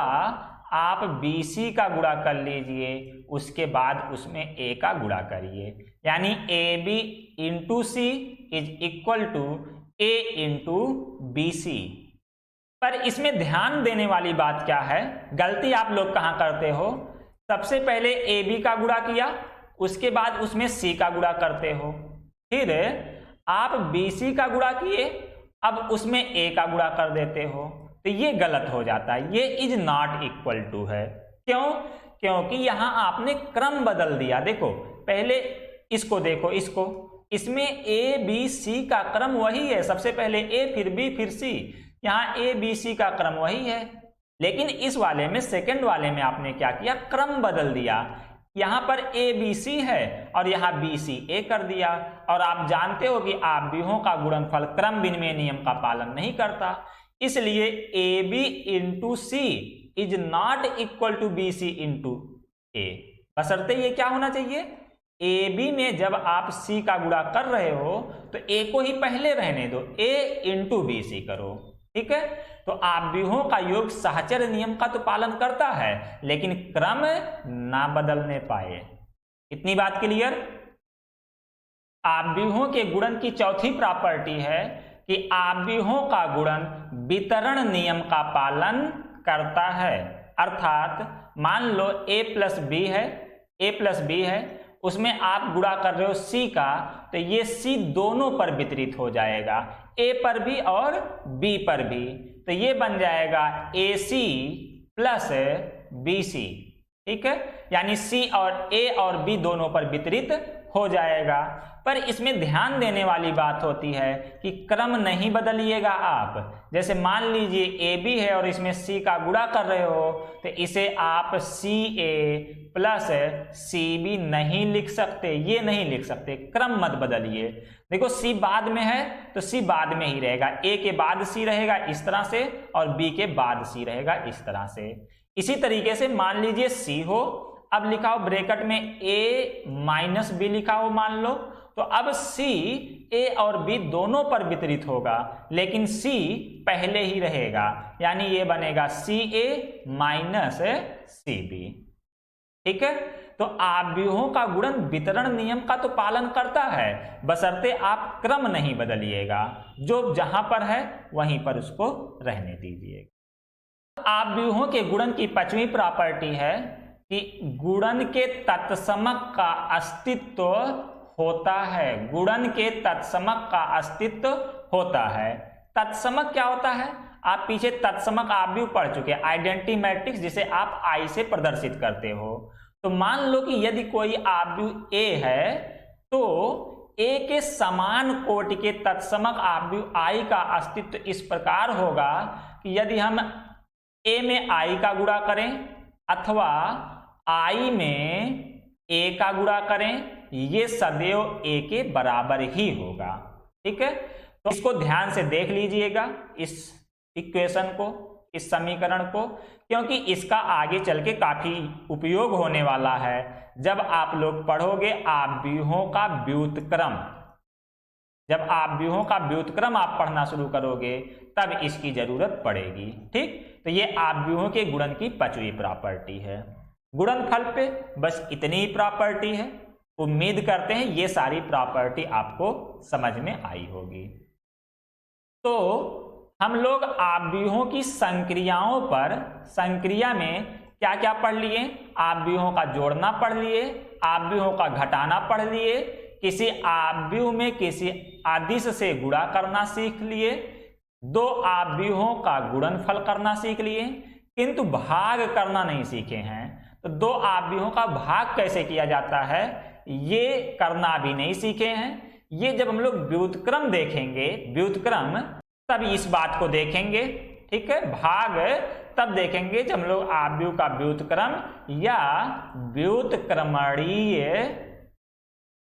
आप बी सी का गुणा कर लीजिए, उसके बाद उसमें ए का गुणा करिए, यानी a B into C is equal to a into b c. पर इसमें ध्यान देने वाली बात क्या है, गलती आप लोग कहाँ करते हो, सबसे पहले ए बी का गुणा किया, उसके बाद उसमें सी का गुणा करते हो, फिर आप बी सी का गुणा किए, अब उसमें ए का गुणा कर देते हो, तो ये गलत हो जाता है, ये इज नॉट इक्वल टू है। क्यों? क्योंकि यहां आपने क्रम बदल दिया। देखो पहले इसको देखो, इसमें ए बी सी का क्रम वही है, सबसे पहले ए फिर बी फिर सी, यहाँ ए बी सी का क्रम वही है। लेकिन इस वाले में, सेकंड वाले में आपने क्या किया, क्रम बदल दिया। यहाँ पर ए बी सी है और यहाँ बी सी ए कर दिया। और आप जानते हो कि आव्यूहों का गुणनफल क्रम विनिमय नियम का पालन नहीं करता, इसलिए A B into C is not equal to B C into A. बशर्ते ये क्या होना चाहिए, ए बी में जब आप सी का गुणा कर रहे हो तो ए को ही पहले रहने दो, ए इंटू बी सी करो, ठीक है। तो आव्यूहों का योग सहचर्य नियम का तो पालन करता है, लेकिन क्रम ना बदलने पाए। इतनी बात क्लियर। आव्यूहों के गुणन की चौथी प्रॉपर्टी है कि आव्यूहों का गुणन वितरण नियम का पालन करता है। अर्थात मान लो a प्लस बी है, उसमें आप गुणा कर रहे हो c का, तो ये c दोनों पर वितरित हो जाएगा, a पर भी और b पर भी, तो ये बन जाएगा ac प्लस bc, ठीक है। यानी c और a और b दोनों पर वितरित हो जाएगा। पर इसमें ध्यान देने वाली बात होती है कि क्रम नहीं बदलिएगा आप। जैसे मान लीजिए ए बी है और इसमें सी का गुणा कर रहे हो, तो इसे आप सी ए प्लस सी बी नहीं लिख सकते, ये नहीं लिख सकते, क्रम मत बदलिए। देखो सी बाद में है तो सी बाद में ही रहेगा, ए के बाद सी रहेगा इस तरह से और बी के बाद सी रहेगा इस तरह से। इसी तरीके से मान लीजिए सी हो, अब लिखा हो ब्रैकेट में a माइनस बी लिखा हो मान लो, तो अब c a और b दोनों पर वितरित होगा, लेकिन c पहले ही रहेगा, यानी ये बनेगा सी ए माइनस सी बी, ठीक है। तो आव्यूहों का गुणन वितरण नियम का तो पालन करता है, बशर्ते आप क्रम नहीं बदलिएगा, जो जहां पर है वहीं पर उसको रहने दीजिएगा। आव्यूहों के गुणन की पांचवी प्रॉपर्टी है कि गुणन के तत्समक का अस्तित्व होता है। गुणन के तत्समक का अस्तित्व होता है। तत्समक क्या होता है, आप पीछे तत्समक आव्यूह पढ़ चुके हैं, आइडेंटिटी मैट्रिक्स जिसे आप आई से प्रदर्शित करते हो। तो मान लो कि यदि कोई आव्यूह ए है तो ए के समान कोटि के तत्समक आव्यूह आई का अस्तित्व इस प्रकार होगा कि यदि हम ए में आई का गुणा करें अथवा आई में ए का गुणा करें, ये सदैव ए के बराबर ही होगा, ठीक है। तो इसको ध्यान से देख लीजिएगा, इस इक्वेशन को, इस समीकरण को, क्योंकि इसका आगे चल के काफी उपयोग होने वाला है जब आप लोग पढ़ोगे आव्यूहों का व्युत्क्रम। जब आव्यूहों का व्युत्क्रम आप पढ़ना शुरू करोगे तब इसकी जरूरत पड़ेगी। ठीक, तो ये आव्यूहों के गुणन की 5वीं प्रॉपर्टी है। गुणनफल पे बस इतनी ही प्रॉपर्टी है। उम्मीद करते हैं ये सारी प्रॉपर्टी आपको समझ में आई होगी। तो हम लोग आव्यूहों की संक्रियाओं पर, संक्रिया में क्या क्या पढ़ लिए? आव्यूहों का जोड़ना पढ़ लिए, आव्यूहों का घटाना पढ़ लिए, किसी आव्यूह में किसी अदिश से गुणा करना सीख लिए, 2 आव्यूहों का गुणनफल करना सीख लिए, किंतु भाग करना नहीं सीखे हैं। तो 2 आव्यूहों का भाग कैसे किया जाता है ये करना भी नहीं सीखे हैं। ये जब हम लोग व्युत्क्रम देखेंगे, व्युत्क्रम, तब इस बात को देखेंगे। ठीक है, भाग तब देखेंगे जब हम लोग आव्यूह का व्युत्क्रम या व्युत्क्रमणीय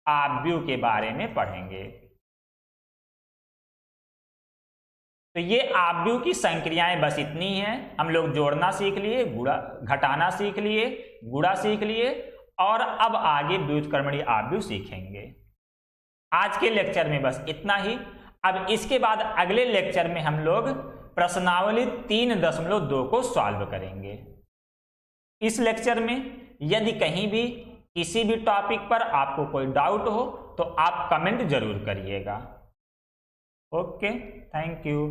आव्यूह के बारे में पढ़ेंगे। तो ये आव्यूह की संक्रियाएं बस इतनी हैं। हम लोग जोड़ना सीख लिए, गुणा घटाना सीख लिए, गुणा सीख लिए और अब आगे व्युत्क्रमणीय आव्यूह सीखेंगे। आज के लेक्चर में बस इतना ही। अब इसके बाद अगले लेक्चर में हम लोग प्रश्नावली 3.2 को सॉल्व करेंगे। इस लेक्चर में यदि कहीं भी किसी भी टॉपिक पर आपको कोई डाउट हो तो आप कमेंट जरूर करिएगा। Okay, thank you.